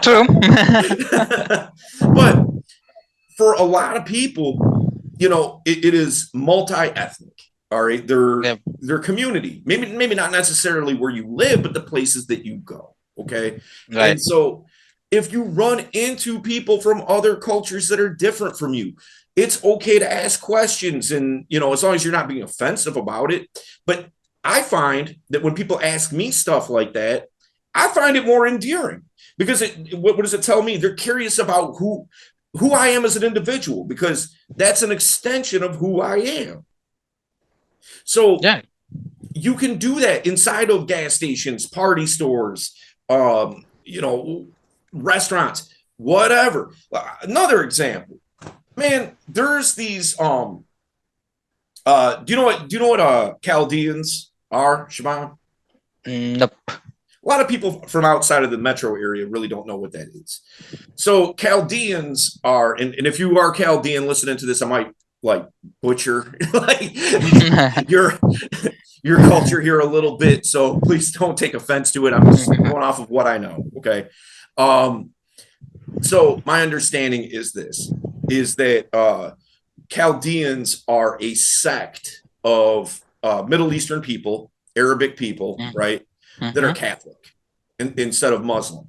True. but for a lot of people, it is multi-ethnic. All right, Yep. their community, maybe not necessarily where you live, but the places that you go. Okay, Right. and so if you run into people from other cultures that are different from you, it's okay to ask questions, and as long as you're not being offensive about it. But I find that when people ask me stuff like that, I find it more endearing because what does it tell me? They're curious about who I am as an individual because that's an extension of who I am. So Yeah. you can do that inside of gas stations, party stores, um, you know, restaurants, whatever. Another example, man, there's these do you know what Chaldeans are, Shaban? Nope. A lot of people from outside of the metro area really don't know what that is. So Chaldeans are, and if you are Chaldean listening to this, I might like butcher like your your culture here a little bit. So please don't take offense to it. I'm just going off of what I know. Okay. Um, so my understanding is this is that Chaldeans are a sect of Middle Eastern people, Arabic people, right, that are Mm-hmm. Catholic instead of Muslim.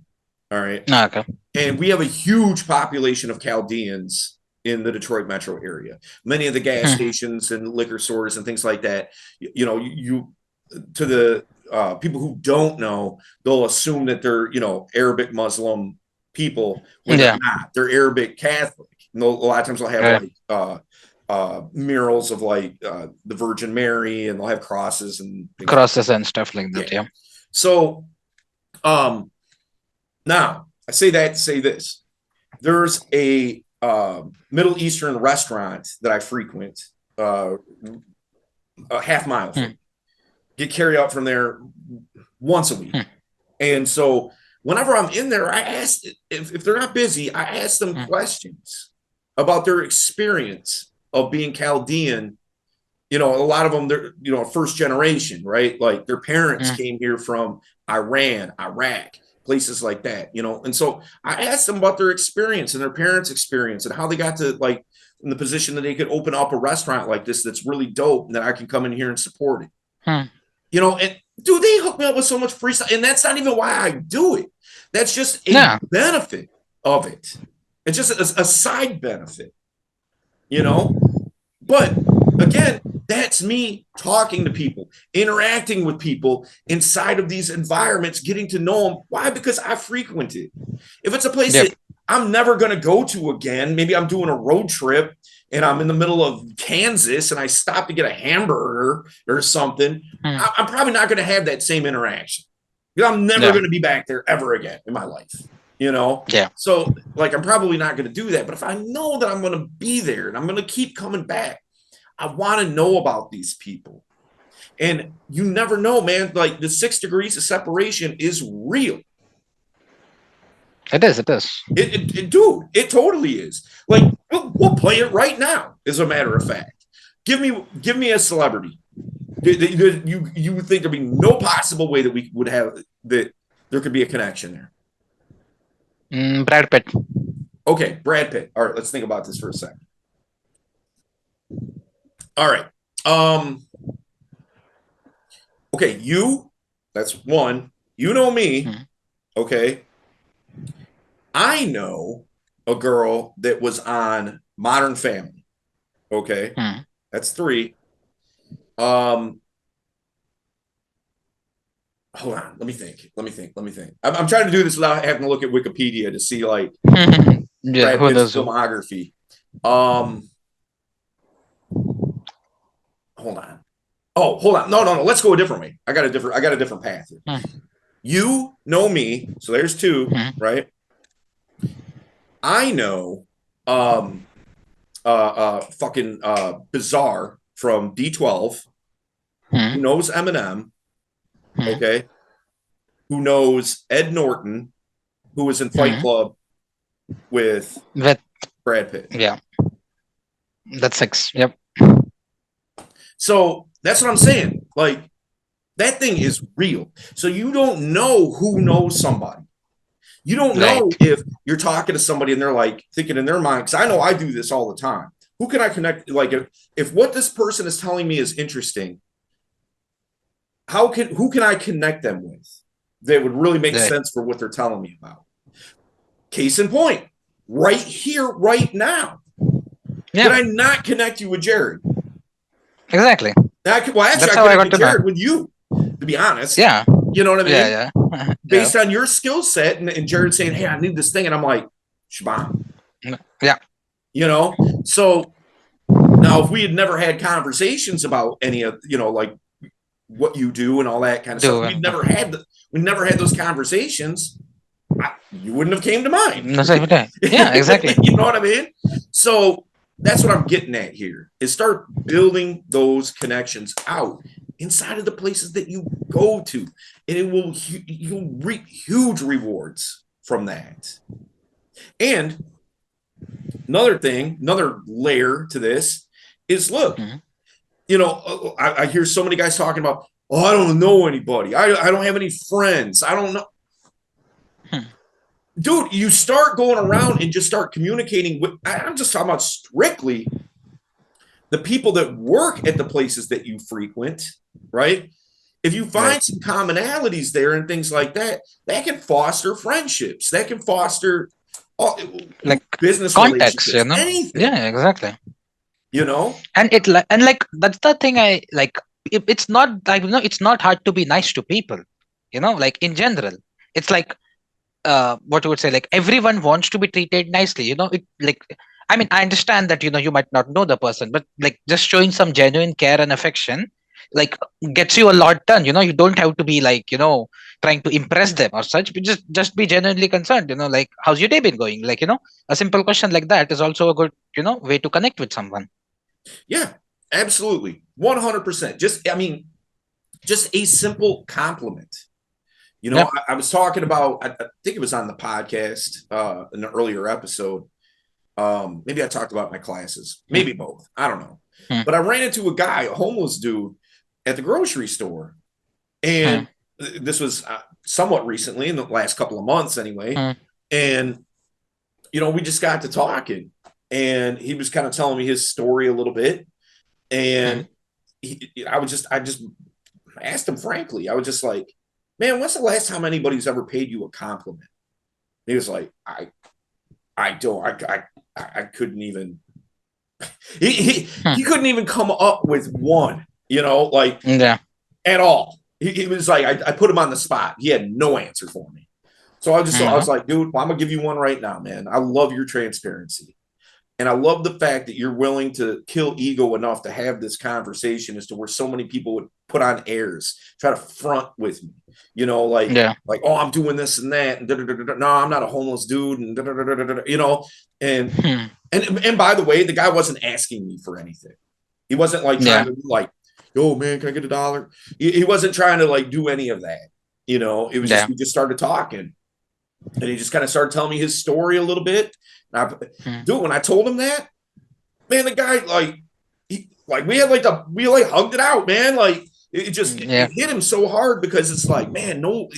All right. Okay. And we have a huge population of Chaldeans in the Detroit metro area. Many of the gas stations and liquor stores and things like that, you to the people who don't know, they'll assume that they're, Arabic Muslim people when they're Yeah. not. They're Arabic Catholic. And a lot of times they'll have Right. like murals of like the Virgin Mary, and they'll have crosses and things like Crosses and stuff like that. that. Yeah. Yeah. So now I say that to say this. There's a Middle Eastern restaurant that I frequent a half mile from. Hmm. Get carry out from there once a week. Hmm. And so whenever I'm in there, I ask if they're not busy, I ask them Hmm. questions about their experience of being Chaldean. A lot of them, they're, first generation, right? Like their parents Hmm. came here from Iran, Iraq, places like that, And so I asked them about their experience and their parents' experience and how they got to like in the position that they could open up a restaurant like this that's really dope and that I can come in here and support it. Hmm. And do they hook me up with so much free stuff? And that's not even why I do it. That's just a Yeah. benefit of it. It's just a side benefit, you know? But again, that's me talking to people, interacting with people inside of these environments, getting to know them. Why? Because I frequent it. If it's a place Yep. that I'm never going to go to again, maybe I'm doing a road trip and I'm in the middle of Kansas and I stop to get a hamburger or something, Hmm. I'm probably not going to have that same interaction. I'm never Yeah. going to be back there ever again in my life, Yeah. So like I'm probably not going to do that. But if I know that I'm going to be there and I'm going to keep coming back, I want to know about these people. And you never know, man. Like the 6 degrees of separation is real. It is. It is. Dude, it totally is. Like we'll play it right now. As a matter of fact, give me a celebrity. You would think there'd be no possible way that we would have that there could be a connection there. Brad Pitt. Okay, Brad Pitt. All right, let's think about this for a second. All right. Okay, that's one. You know me. Hmm. Okay. I know a girl that was on Modern Family. Okay, Hmm. that's three. Um, hold on, let me think. I'm trying to do this without having to look at Wikipedia to see like Yeah, Brad who Pitt's knows who? filmography. Um, hold on. Oh, hold on. No. Let's go a different way. I got a different path here. Hmm. You know me, so there's two, Hmm. right? I know um fucking Bizarre from D12, Hmm. who knows Eminem, Hmm. okay? Who knows Ed Norton, who was in Fight Hmm. Club with With Brad Pitt. yeah, that's six. Yep. So that's what I'm saying. Like that thing is real. So you don't know who knows somebody. You don't Right. know if you're talking to somebody and they're like thinking in their mind, because I know I do this all the time. Who can I connect? Like if what this person is telling me is interesting, who can I connect them with that would really make Right. sense for what they're telling me about? Case in point, right here, right now. Did Yeah. I not connect you with Jared? Exactly. Well, actually, That's I how I got connected to know. Jared with you, to be honest. Yeah. You know what I mean? Yeah. Yeah. Yeah. Based on your skill set and Jared saying, hey, I need this thing. And I'm like, Shaban, Yeah. you know? So now, if we had never had conversations about any of, like what you do and all that kind of stuff, Do and we never had those conversations. You wouldn't have came to mind. no, so, okay. Yeah. Exactly. You know what I mean? So that's what I'm getting at here is start building those connections out inside of the places that you go to, and you'll reap huge rewards from that. And another layer to this is look, Hmm. I hear so many guys talking about, oh, I don't know anybody. I don't have any friends. I don't know. Hmm. Dude, you start going around and just start communicating with, I'm just talking about strictly the people that work at the places that you frequent, right? If you Right. find some commonalities there and things like that, that can foster friendships, that can foster all, Like business context, relationships, anything, Yeah. Exactly. you know? And like that's the thing I like. It's not like it's not hard to be nice to people. Like in general, it's like what you would say, like everyone wants to be treated nicely, it like I mean, I understand that you might not know the person, but like just showing some genuine care and affection like gets you a lot done. You don't have to be like trying to impress them or such, but just be genuinely concerned, like how's your day been going, like a simple question like that is also a good way to connect with someone. Yeah, absolutely. 100%. Just a simple compliment. Yeah. I was talking about, I think it was on the podcast in an earlier episode. Maybe I talked about my classes, Hmm. maybe both. I don't know. Hmm. But I ran into a guy, a homeless dude, at the grocery store. Hmm. And this was somewhat recently, in the last couple of months anyway. Hmm. And, we just got to talking. And he was kind of telling me his story a little bit. Hmm. And I just asked him frankly, I was just like, man, when's the last time anybody's ever paid you a compliment? And he was like, I don't, I couldn't even, he Hmm. couldn't even come up with one, like Yeah. at all. He was like, I put him on the spot. He had no answer for me. I Hmm. was like, dude, well, I'm gonna give you one right now, man. I love your transparency. And I love the fact that you're willing to kill ego enough to have this conversation as to where so many people would put on airs, try to front with me, Yeah. oh, I'm doing this and that. And no, I'm not a homeless dude. And, and, Hmm. and by the way, the guy wasn't asking me for anything. He wasn't like trying Yeah. to be like, yo, man, can I get $1? He wasn't trying to like do any of that. It was just, Yeah. we just started talking and he just kind of started telling me his story a little bit. Hmm. Dude, when I told him that, man, the guy we had we like hugged it out, man. Like it Yeah. hit him so hard because it's like, man, no,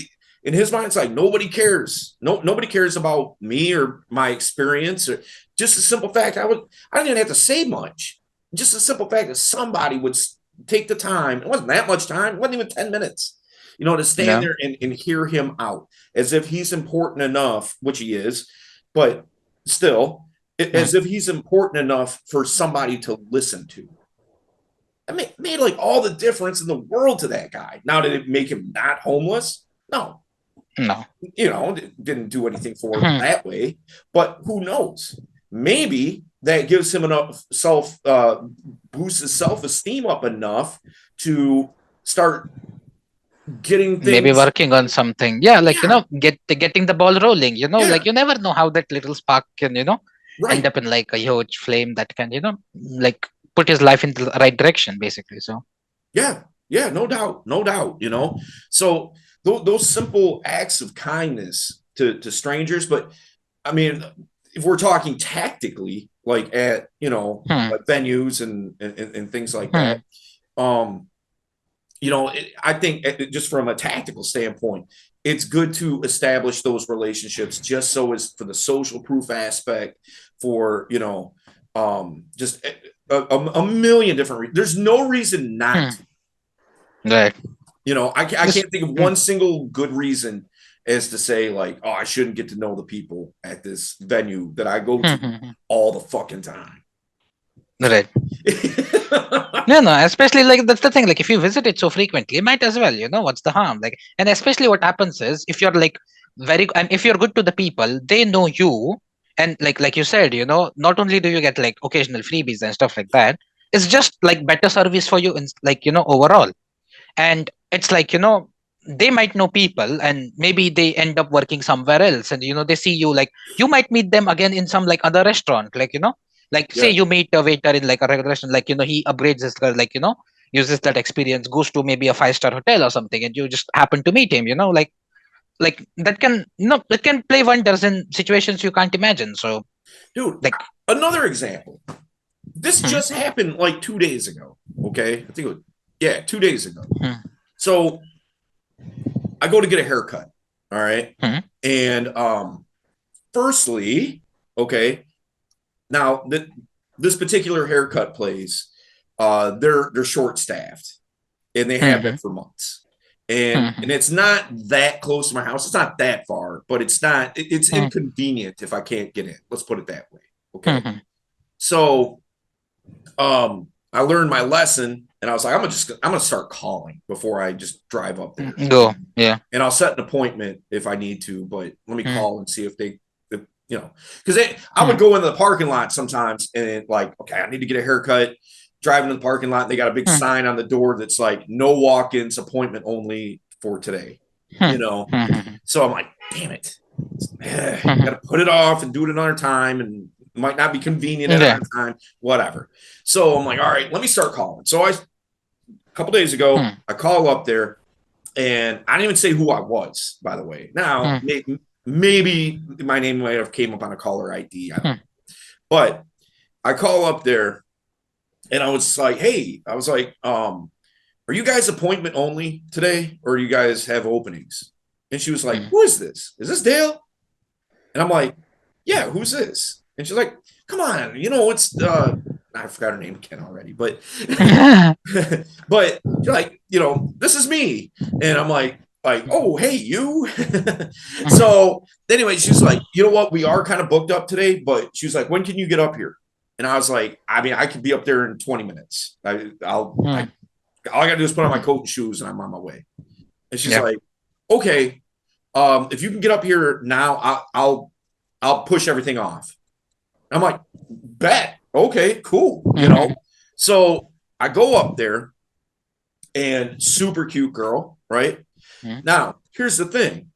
in his mind, it's like nobody cares. Nobody cares about me or my experience or just a simple fact. I didn't even have to say much. Just a simple fact that somebody would take the time. It wasn't that much time. It wasn't even 10 minutes, to stand Yeah. there and hear him out as if he's important enough, which he is, but still, Hmm. as if he's important enough for somebody to listen to. It made like all the difference in the world to that guy. Now, did it make him not homeless? No, No. didn't do anything for him Hmm. that way. But who knows? Maybe that gives him enough boosts his self esteem up enough to start getting Maybe things. working on something. Yeah, like Yeah, getting the ball rolling. yeah, Like you never know how that little spark can end right. up in like a huge flame that can like put his life in the right direction, basically. So. Yeah, yeah, no doubt, no doubt. So those simple acts of kindness to strangers. But I mean, if we're talking tactically, like at Hmm. like venues and things like that, Hmm. um, I think just from a tactical standpoint, it's good to establish those relationships just so as for the social proof aspect, for just a million different reasons. There's no reason not Hmm. to. Right. I This. can't think of Hmm. one single good reason as to say like, oh, I shouldn't get to know the people at this venue that I go Hmm. to Hmm. all the fucking time. Right. No, no, especially like that's the thing. Like if you visit it so frequently, might as well, what's the harm? Like, and especially what happens is if you're like and if you're good to the people, they know you. And like you said, not only do you get like occasional freebies and stuff like that, it's just like better service for you in like, overall. And it's like, they might know people and maybe they end up working somewhere else and they see you, like you might meet them again in some like other restaurant, like like say Yeah, you meet a waiter in like a regular restaurant, like he upgrades his like uses that experience, goes to maybe a 5-star hotel or something, and you just happen to meet him, like that can it can play wonders in situations you can't imagine. So dude. like. Another example. This Hmm. just happened like 2 days ago. Okay, I think it was, yeah, 2 days ago. Hmm. So I go to get a haircut. All right, Hmm. and firstly, okay, now that this particular haircut place, they're short staffed and they have been Hmm. for months. And Hmm. it's not that close to my house. It's not that far, but it's Hmm. inconvenient if I can't get in. Let's put it that way. Okay. Hmm. So I learned my lesson and I was like, I'm gonna start calling before I just drive up there. Go. Yeah. And I'll set an appointment if I need to, but let me Hmm. call and see if because I Hmm. would go into the parking lot sometimes and like, okay, I need to get a haircut. Driving in the parking lot, they got a big Hmm. sign on the door that's like, no walk-ins, appointment only for today. Hmm. You know, Hmm. so I'm like, damn it, got Hmm. to put it off and do it another time, and it might not be convenient at Yeah. another time, whatever. So I'm like, all right, let me start calling. So a couple days ago, Hmm. I call up there and I didn't even say who I was, by the way. Now, Hmm. maybe my name might have came up on a caller ID. I don't know. Hmm. But I call up there and I was like, hey, I was like, are you guys appointment only today or do you guys have openings? And she was like, Hmm. who is this? Is this Dale? And I'm like, yeah, who's this? And she's like, come on, it's I forgot her name again already, but but you're like, this is me. And I'm like, oh, hey, you. So anyway, she's like, you know what? We are kind of booked up today, but she was like, when can you get up here? And I was like, I mean, I could be up there in 20 minutes. Hmm. All I gotta do is put on my Hmm. coat and shoes and I'm on my way. And she's Yeah. like, okay, if you can get up here now, I'll push everything off. I'm like, bet. Okay, cool. Hmm. So I go up there and super cute girl, right? Hmm. Now, here's the thing.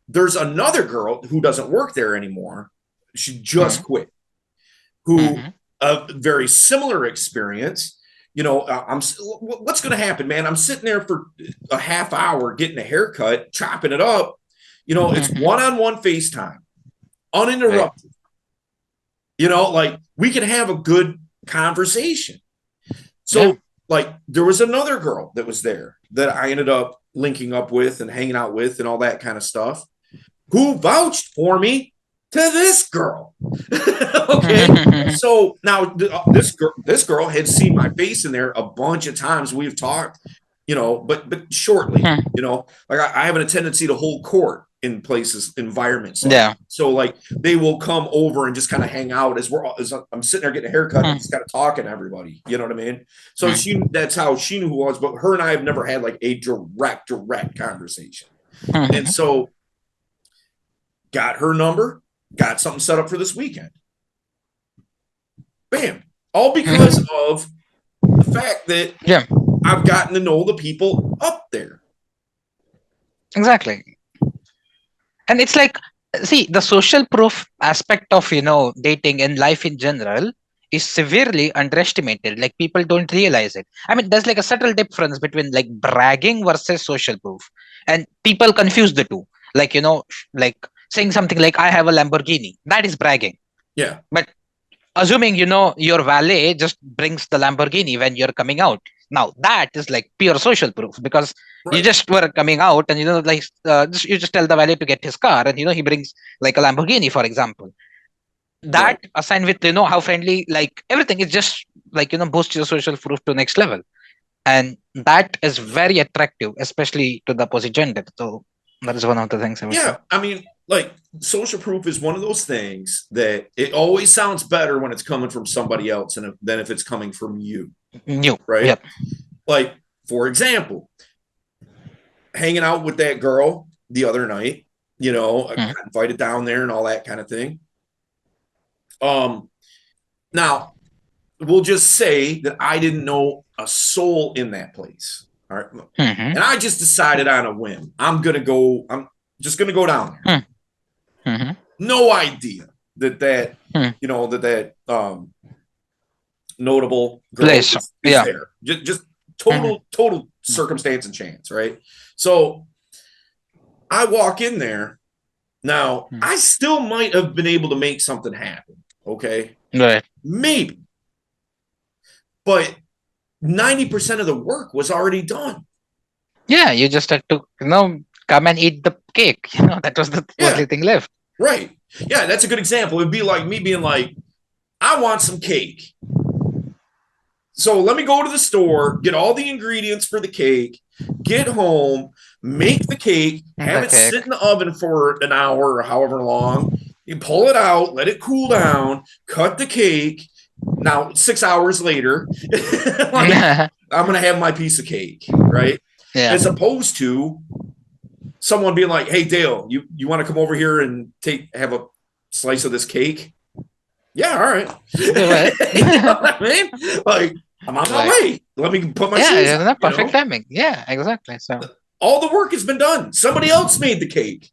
There's another girl who doesn't work there anymore. She just Hmm. quit, who Hmm. a very similar experience. What's going to happen, man? I'm sitting there for a half hour getting a haircut, chopping it up. It's Hmm. one-on-one FaceTime, Right. uninterrupted. Like we can have a good conversation. Yeah. So, like, there was another girl that was there that I ended up linking up with and hanging out with and all that kind of stuff, who vouched for me to this girl. Okay. Hmm. So now this girl had seen my face in there a bunch of times. We've talked, but shortly, like I have a tendency to hold court. in places, environments like Yeah. that. So like they will come over and just kind of hang out as I'm sitting there getting a haircut and just kind of talking to everybody. You know what I mean? So that's how she knew who I was. But her and I have never had like a direct conversation. And so got her number, got something set up for this weekend. Bam. All because of the fact that Yeah. I've gotten to know the people up there. Exactly. And it's like, see, the social proof aspect of dating and life in general is severely underestimated. Like people don't realize it. I mean, there's like a subtle difference between like bragging versus social proof, and people confuse the two. Like like saying something like "I have a Lamborghini," that is bragging. Yeah. But assuming your valet just brings the Lamborghini when you're coming out, now that is like pure social proof, because you Right. just were coming out and like you just tell the valet to get his car, and he brings like a Lamborghini, for example. That Right. assigned with how friendly, like everything is just like boosts your social proof to next level, and that is very attractive, especially to the opposite gender. So that is one of the things I would say. Yeah. I mean, like social proof is one of those things that it always sounds better when it's coming from somebody else than if it's coming from you. New. Right. Yep. Like, for example, hanging out with that girl the other night, I got invited down there and all that kind of thing. Now we'll just say that I didn't know a soul in that place. All right. And I just decided on a whim. I'm just gonna go down there. No idea that notable girl Place. is there. Just total circumstance and chance, right? So I walk in there. Now, I still might have been able to make something happen. Okay. Right. Maybe. But 90% of the work was already done. Yeah, you just had to, come and eat the cake. That was the only thing left. Right. Yeah, that's a good example. It'd be like me being like, I want some cake. So let me go to the store, get all the ingredients for the cake, get home, make the cake, have it sit in the oven for an hour or however long. You pull it out, let it cool down, cut the cake. Now, 6 hours later, I'm going to have my piece of cake, right? Yeah. As opposed to someone being like, hey, Dale, you want to come over here and have a slice of this cake? Yeah, all right. You know what I mean? Like, I'm on my way. Let me put my shoes on. Yeah, perfect timing. Yeah, exactly. So all the work has been done. Somebody else made the cake.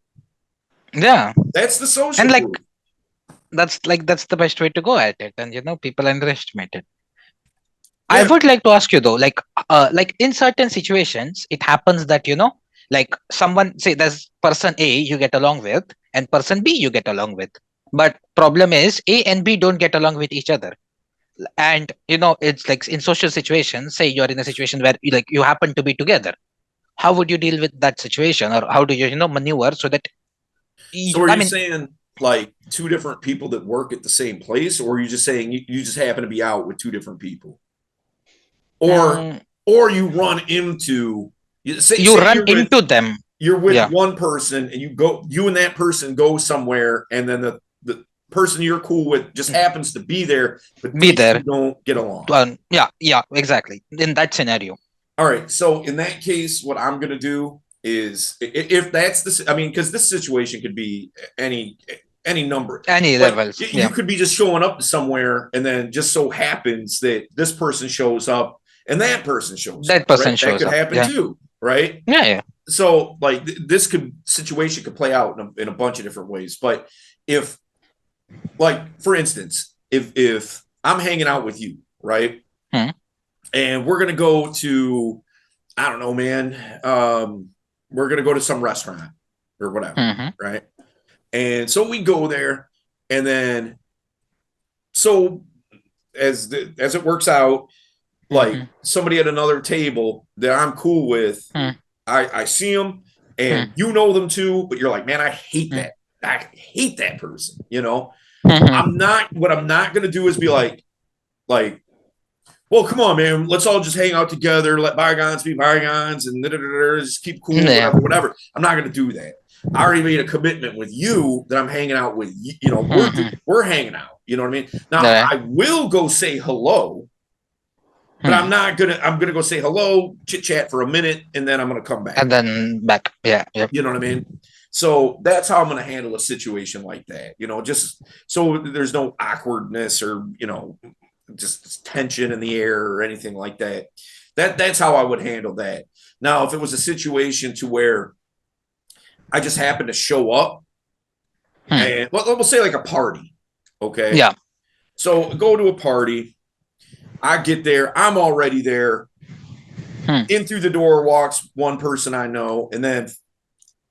Yeah. That's the social and proof. That's the best way to go at it. And people underestimate it. I would like to ask you though, like in certain situations, it happens that, like someone, say there's person A you get along with and person B you get along with. But problem is A and B don't get along with each other. And, it's like in social situations, say you're in a situation where you happen to be together. How would you deal with that situation, or how do you, maneuver so that? So are you saying like two different people that work at the same place, or are you just saying you just happen to be out with two different people? Or you run into into them. You're with one person and you and that person go somewhere, and then the person you're cool with just happens to be there, but these two don't get along. Yeah, exactly. In that scenario. All right. So in that case, what I'm gonna do is, if that's because this situation could be any number, levels. You could be just showing up somewhere, and then just so happens that this person shows up and that person shows up. That could happen too, right? Yeah. So like this situation could play out in a bunch of different ways. But if, like, for instance, if I'm hanging out with you, right, and we're gonna go to, I don't know, man, we're gonna go to some restaurant or whatever, right? And so we go there, and then so as it works out, like somebody at another table that I'm cool with, I see them, and you know them too, but you're like, man, I hate that. I hate that person. What I'm not gonna do is be like, well, come on, man. Let's all just hang out together. Let bygones be bygones, and just keep cool, Yeah. whatever, whatever. I'm not going to do that. I already made a commitment with you that I'm hanging out with you. You know, Mhm. we're hanging out. You know what I mean? Now, Yeah. I will go say hello, but I'm Mhm. not gonna. I'm gonna go say hello, chit chat for a minute, and then I'm gonna come back. And then back. Yeah. Yep. You know what I mean? So that's how I'm going to handle a situation like that. You know, just so there's no awkwardness or just tension in the air or anything like that. That's how I would handle that. Now, if it was a situation to where I just happen to show up Hmm. and we'll say like a party, okay? Yeah. So go to a party. I get there. I'm already there. Hmm. In through the door walks one person I know, and then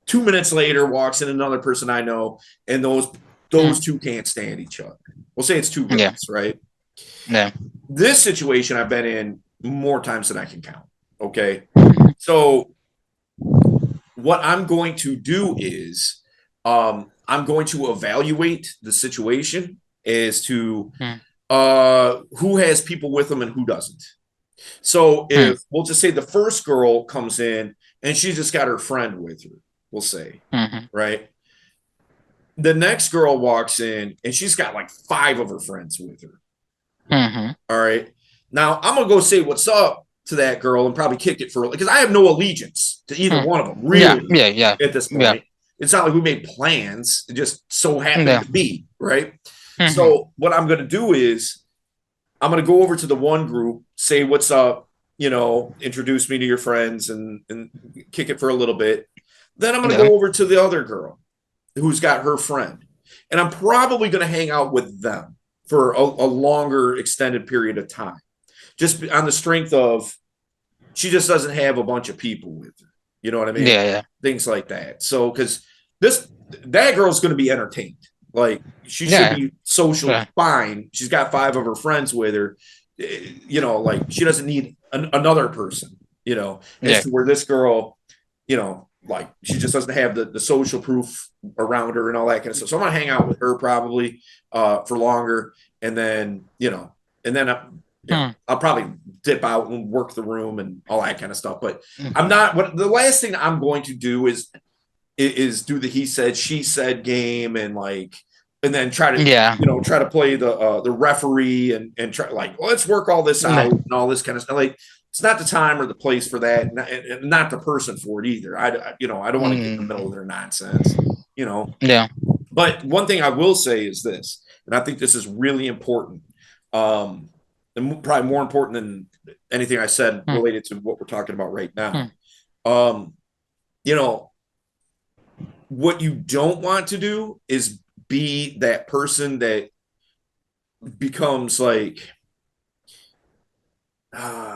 2 minutes later walks in another person I know, and those Hmm. two can't stand each other. We'll say it's two Yeah. girls, right? Yeah. This situation I've been in more times than I can count. Okay. So what I'm going to do is I'm going to evaluate the situation as to Hmm. who has people with them and who doesn't. So Hmm. if we'll just say the first girl comes in and she just got her friend with her, we'll say, Mhm. right? The next girl walks in and she's got like five of her friends with her. Mhm. All right. Now I'm gonna go say what's up to that girl and probably kick it for because I have no allegiance to either Hmm. one of them, Yeah. really, Yeah. Yeah. at this Yeah. point. It's not like we made plans, it just so happened Yeah. to be, right? Mhm. So what I'm gonna do is I'm gonna go over to the one group, say what's up, introduce me to your friends and kick it for a little bit. Then I'm gonna Yeah. go over to the other girl who's got her friend. And I'm probably going to hang out with them for a longer extended period of time, just on the strength of she just doesn't have a bunch of people with her. You know what I mean? Yeah. Yeah. Things like that. So, because this, that girl's going to be entertained. Like, she should Yeah. be socially Yeah. fine. She's got five of her friends with her. Like, she doesn't need another person, as Yeah. to where this girl, like she just doesn't have the social proof around her and all that kind of stuff. So I'm gonna hang out with her probably for longer, and then and then Hmm. I'll probably dip out and work the room and all that kind of stuff. But I'm Mhm. not. What the last thing I'm going to do is do the he said she said game and like and then try to Yeah. try to play the referee and try like well, let's work all this Yeah. out and all this kind of stuff. Like it's not the time or the place for that, and not the person for it either. I don't want to get in the middle Mm. of their nonsense. You know, Yeah. but one thing I will say is this, and I think this is really important, um, and probably more important than anything I said Hmm. related to what we're talking about right now. Hmm. Um, you know, what you don't want to do is be that person that becomes like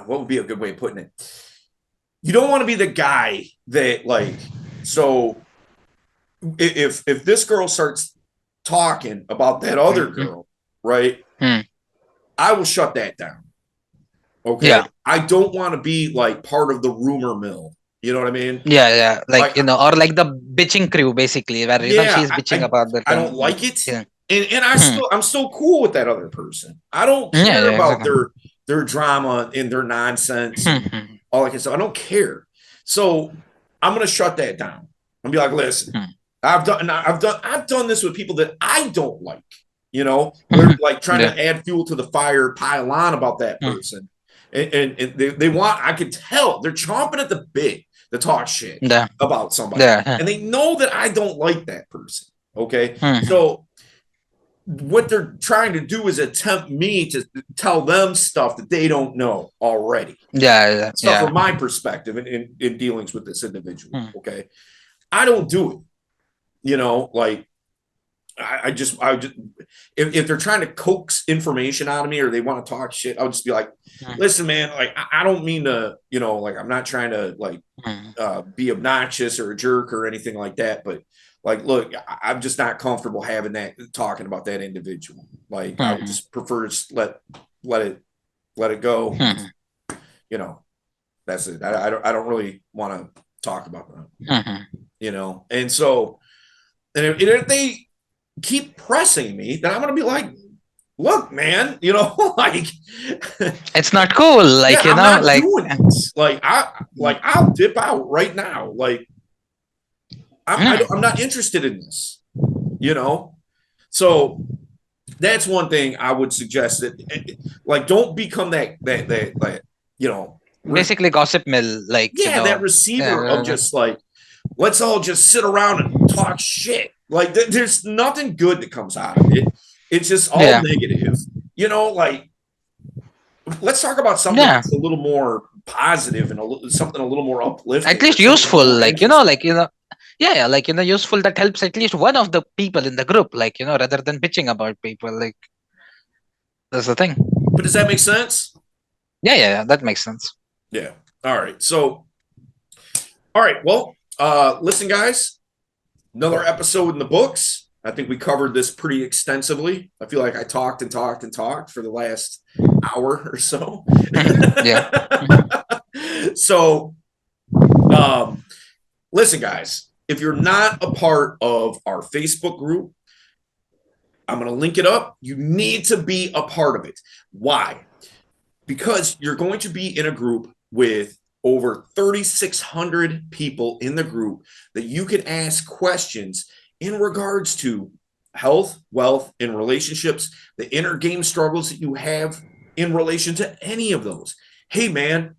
what would be a good way of putting it? You don't want to be the guy that like so if this girl starts talking about that other Mhm. girl, right? Hmm. I will shut that down. Okay. Yeah. I don't want to be like part of the rumor mill. You know what I mean? Yeah. Yeah. Like Like or like the bitching crew, basically, where yeah, she's bitching about the I don't thing. like it. Yeah. And Hmm. I'm still cool with that other person. I don't Yeah. care Yeah. about Exactly. their drama and their nonsense Hmm. and Hmm. all that kind of stuff. I don't care. So I'm gonna shut that down. I'm gonna be like, listen, Hmm. I've done this with people that I don't like, where Hmm. like trying Yeah. to add fuel to the fire, pile on about that Hmm. person. And they want, I could tell they're chomping at the bit to talk shit Yeah. about somebody. Yeah. And they know that I don't like that person. Okay. Hmm. So what they're trying to do is attempt me to tell them stuff that they don't know already. Yeah. Yeah. Stuff Yeah. from my perspective in dealings with this individual. Hmm. Okay. I don't do it. Like I just if they're trying to coax information out of me or they want to talk shit, I'll just be like, Hmm. listen, man, like I don't mean to, like I'm not trying to like Hmm. be obnoxious or a jerk or anything like that, but like, look, I'm just not comfortable having that talking about that individual. Like I would Hmm. just prefer to let it let it go. Hmm. You know, that's it. I don't really want to talk about that. Hmm. And so and if they keep pressing me, then I'm gonna be like, look, man, like It's not cool. yeah, Like, I'm not like, doing this. I'll dip out right now. Like I'm not interested in this. You know, so that's one thing I would suggest that like don't become that you know basically gossip mill. Like, that receiver of uh, just like let's all just sit around and talk shit. Like there's nothing good that comes out of it. It's just all yeah, negative. Like let's talk about something yeah. that's a little more positive and something a little more At uplifting or least something a useful. little more interesting. Yeah, like, useful that helps at least one of the people in the group. Like, rather than bitching about people. Like, that's the thing. But does that make sense? Yeah, that makes sense. Yeah. All right. So, all right. Well, listen, guys, another episode in the books. I think we covered this pretty extensively. I feel like I talked and talked and talked for the last hour or so. Yeah. So, listen, guys, if you're not a part of our Facebook group, I'm going to link it up. You need to be a part of it. Why? Because you're going to be in a group with over 3,600 people in the group that you can ask questions in regards to health, wealth, and relationships, the inner game struggles that you have in relation to any of those. Hey, man,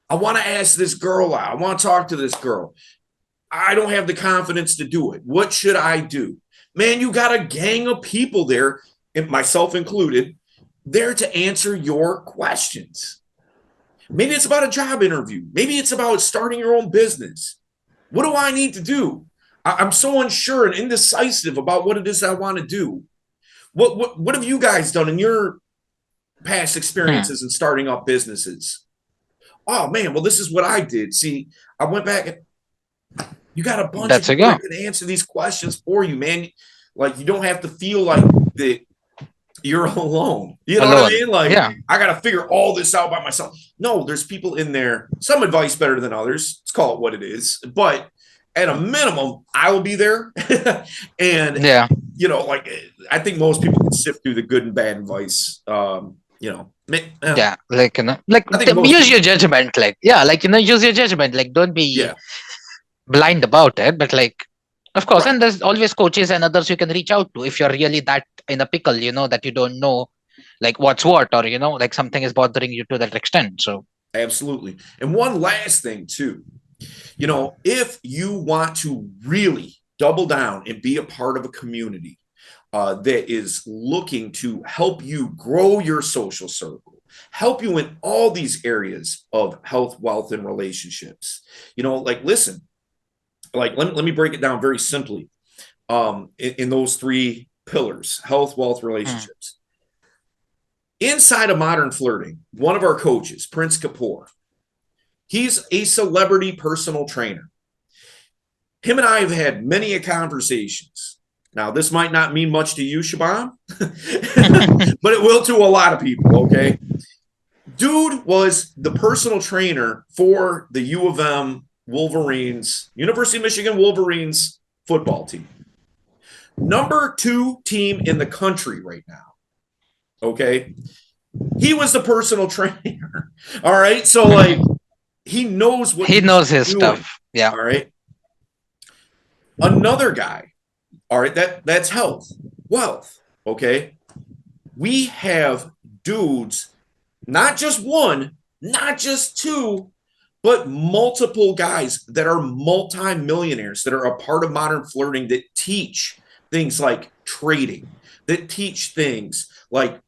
I want to ask this girl out. I want to talk to this girl. I don't have the confidence to do it. What should I do? Man, you got a gang of people there, myself included, there to answer your questions. Maybe it's about a job interview. Maybe it's about starting your own business. What do I need to do? I'm so unsure and indecisive about what it is I want to do. What have you guys done in your past Hmm. experiences in starting up businesses? Oh man, well, this is what I did. See, I went back and you got a bunch of That's a people go. that can answer these questions for you, man. Like you don't have to feel like that you're alone. You know what I Alone. mean? Like, Yeah. I got to figure all this out by myself. No, there's people in there. Some advice better than others. Let's call it what it is. But at a minimum, I will be there. And, Yeah. like, I think most people can sift through the good and bad advice. Yeah. Like, like I think most use people your can. judgment. Like, yeah, like, use your judgment. Like, don't be Yeah. blind about it. But, like, of course, Right. and there's always coaches and others you can reach out to if you're really that in a pickle, that you don't know, like, what's what, or, like, something is bothering you to that extent. So, Absolutely. And one last thing, too. If you want to really double down and be a part of a community that is looking to help you grow your social circle, help you in all these areas of health, wealth, and relationships, like, listen, like, let me break it down very simply in those three pillars: health, wealth, hmm. relationships. Inside of modern flirting, one of our coaches, Prince Kapoor, he's a celebrity personal trainer. Him and I have had many a conversations. Now, this might not mean much to you, Shaban, but it will to a lot of people, okay? Dude was the personal trainer for the U of M Wolverines, University of Michigan Wolverines football team. Number 2 team in the country right now, okay? He was the personal trainer, all right? So, like, he knows what He he's knows his doing, stuff. Yeah. all right? Another guy, all right, that's health, wealth, okay? We have dudes, not just one, not just two, but multiple guys that are multimillionaires that are a part of modern flirting that teach things like trading, that teach things like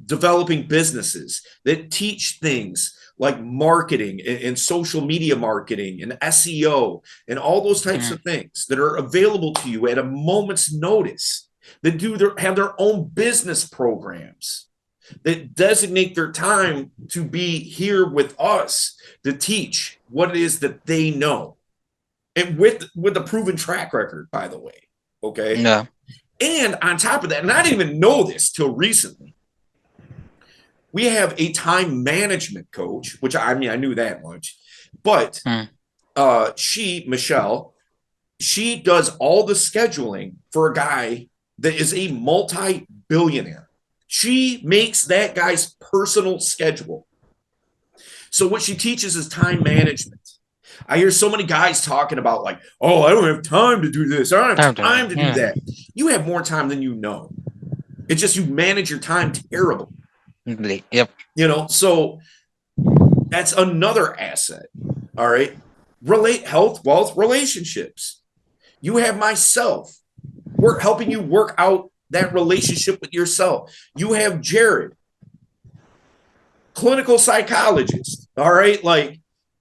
developing businesses, that teach things like marketing and social media marketing and SEO and all those types Mhm. of things that are available to you at a moment's notice, that have their own business programs, that designate their time to be here with us to teach what it is that they know, and with a proven track record, by the way. Okay. Yeah. And on top of that, and I didn't even know this till recently, we have a time management coach, which I mean I knew that much, but Hmm. Michelle, she does all the scheduling for a guy that is a multi-billionaire. She makes that guy's personal schedule. So what she teaches is time management. I hear so many guys talking about like, oh, I don't have time to do this. I don't have time to do that. You have more time than you know. It's just you manage your time terribly. Yep. So that's another asset. All right. Health, wealth, relationships. You have myself. We're helping you work out that relationship with yourself. You have Jared, clinical psychologist. All right.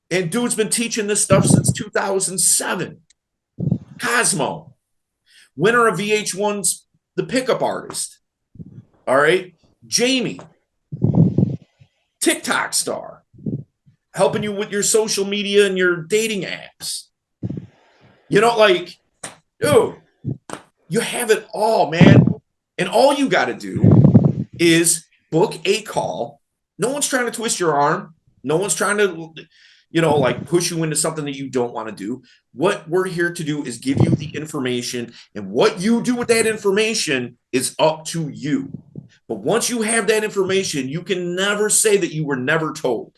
And dude's been teaching this stuff since 2007. Cosmo, winner of VH1's The Pickup Artist. All right. Jamie, TikTok star, helping you with your social media and your dating apps. Dude, you have it all, man. And all you got to do is book a call. No one's trying to twist your arm. No one's trying to, push you into something that you don't want to do. What we're here to do is give you the information, and what you do with that information is up to you. But once you have that information, you can never say that you were never told.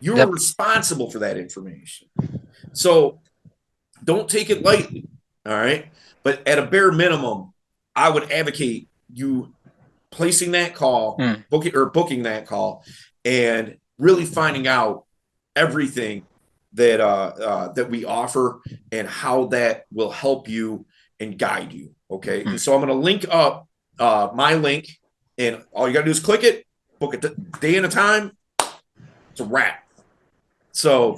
You're responsible for that information. So don't take it lightly. All right. But at a bare minimum, I would advocate you placing that call, booking that call, and really finding out everything that we offer and how that will help you and guide you. Okay. And so I'm going to link up my link, and all you got to do is click it, book it day and a time. It's a wrap. So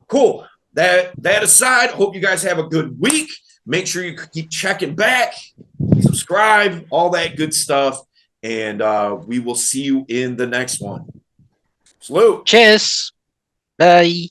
cool. That aside, hope you guys have a good week. Make sure you keep checking back, subscribe, all that good stuff. And we will see you in the next one. Salute. Cheers. Bye.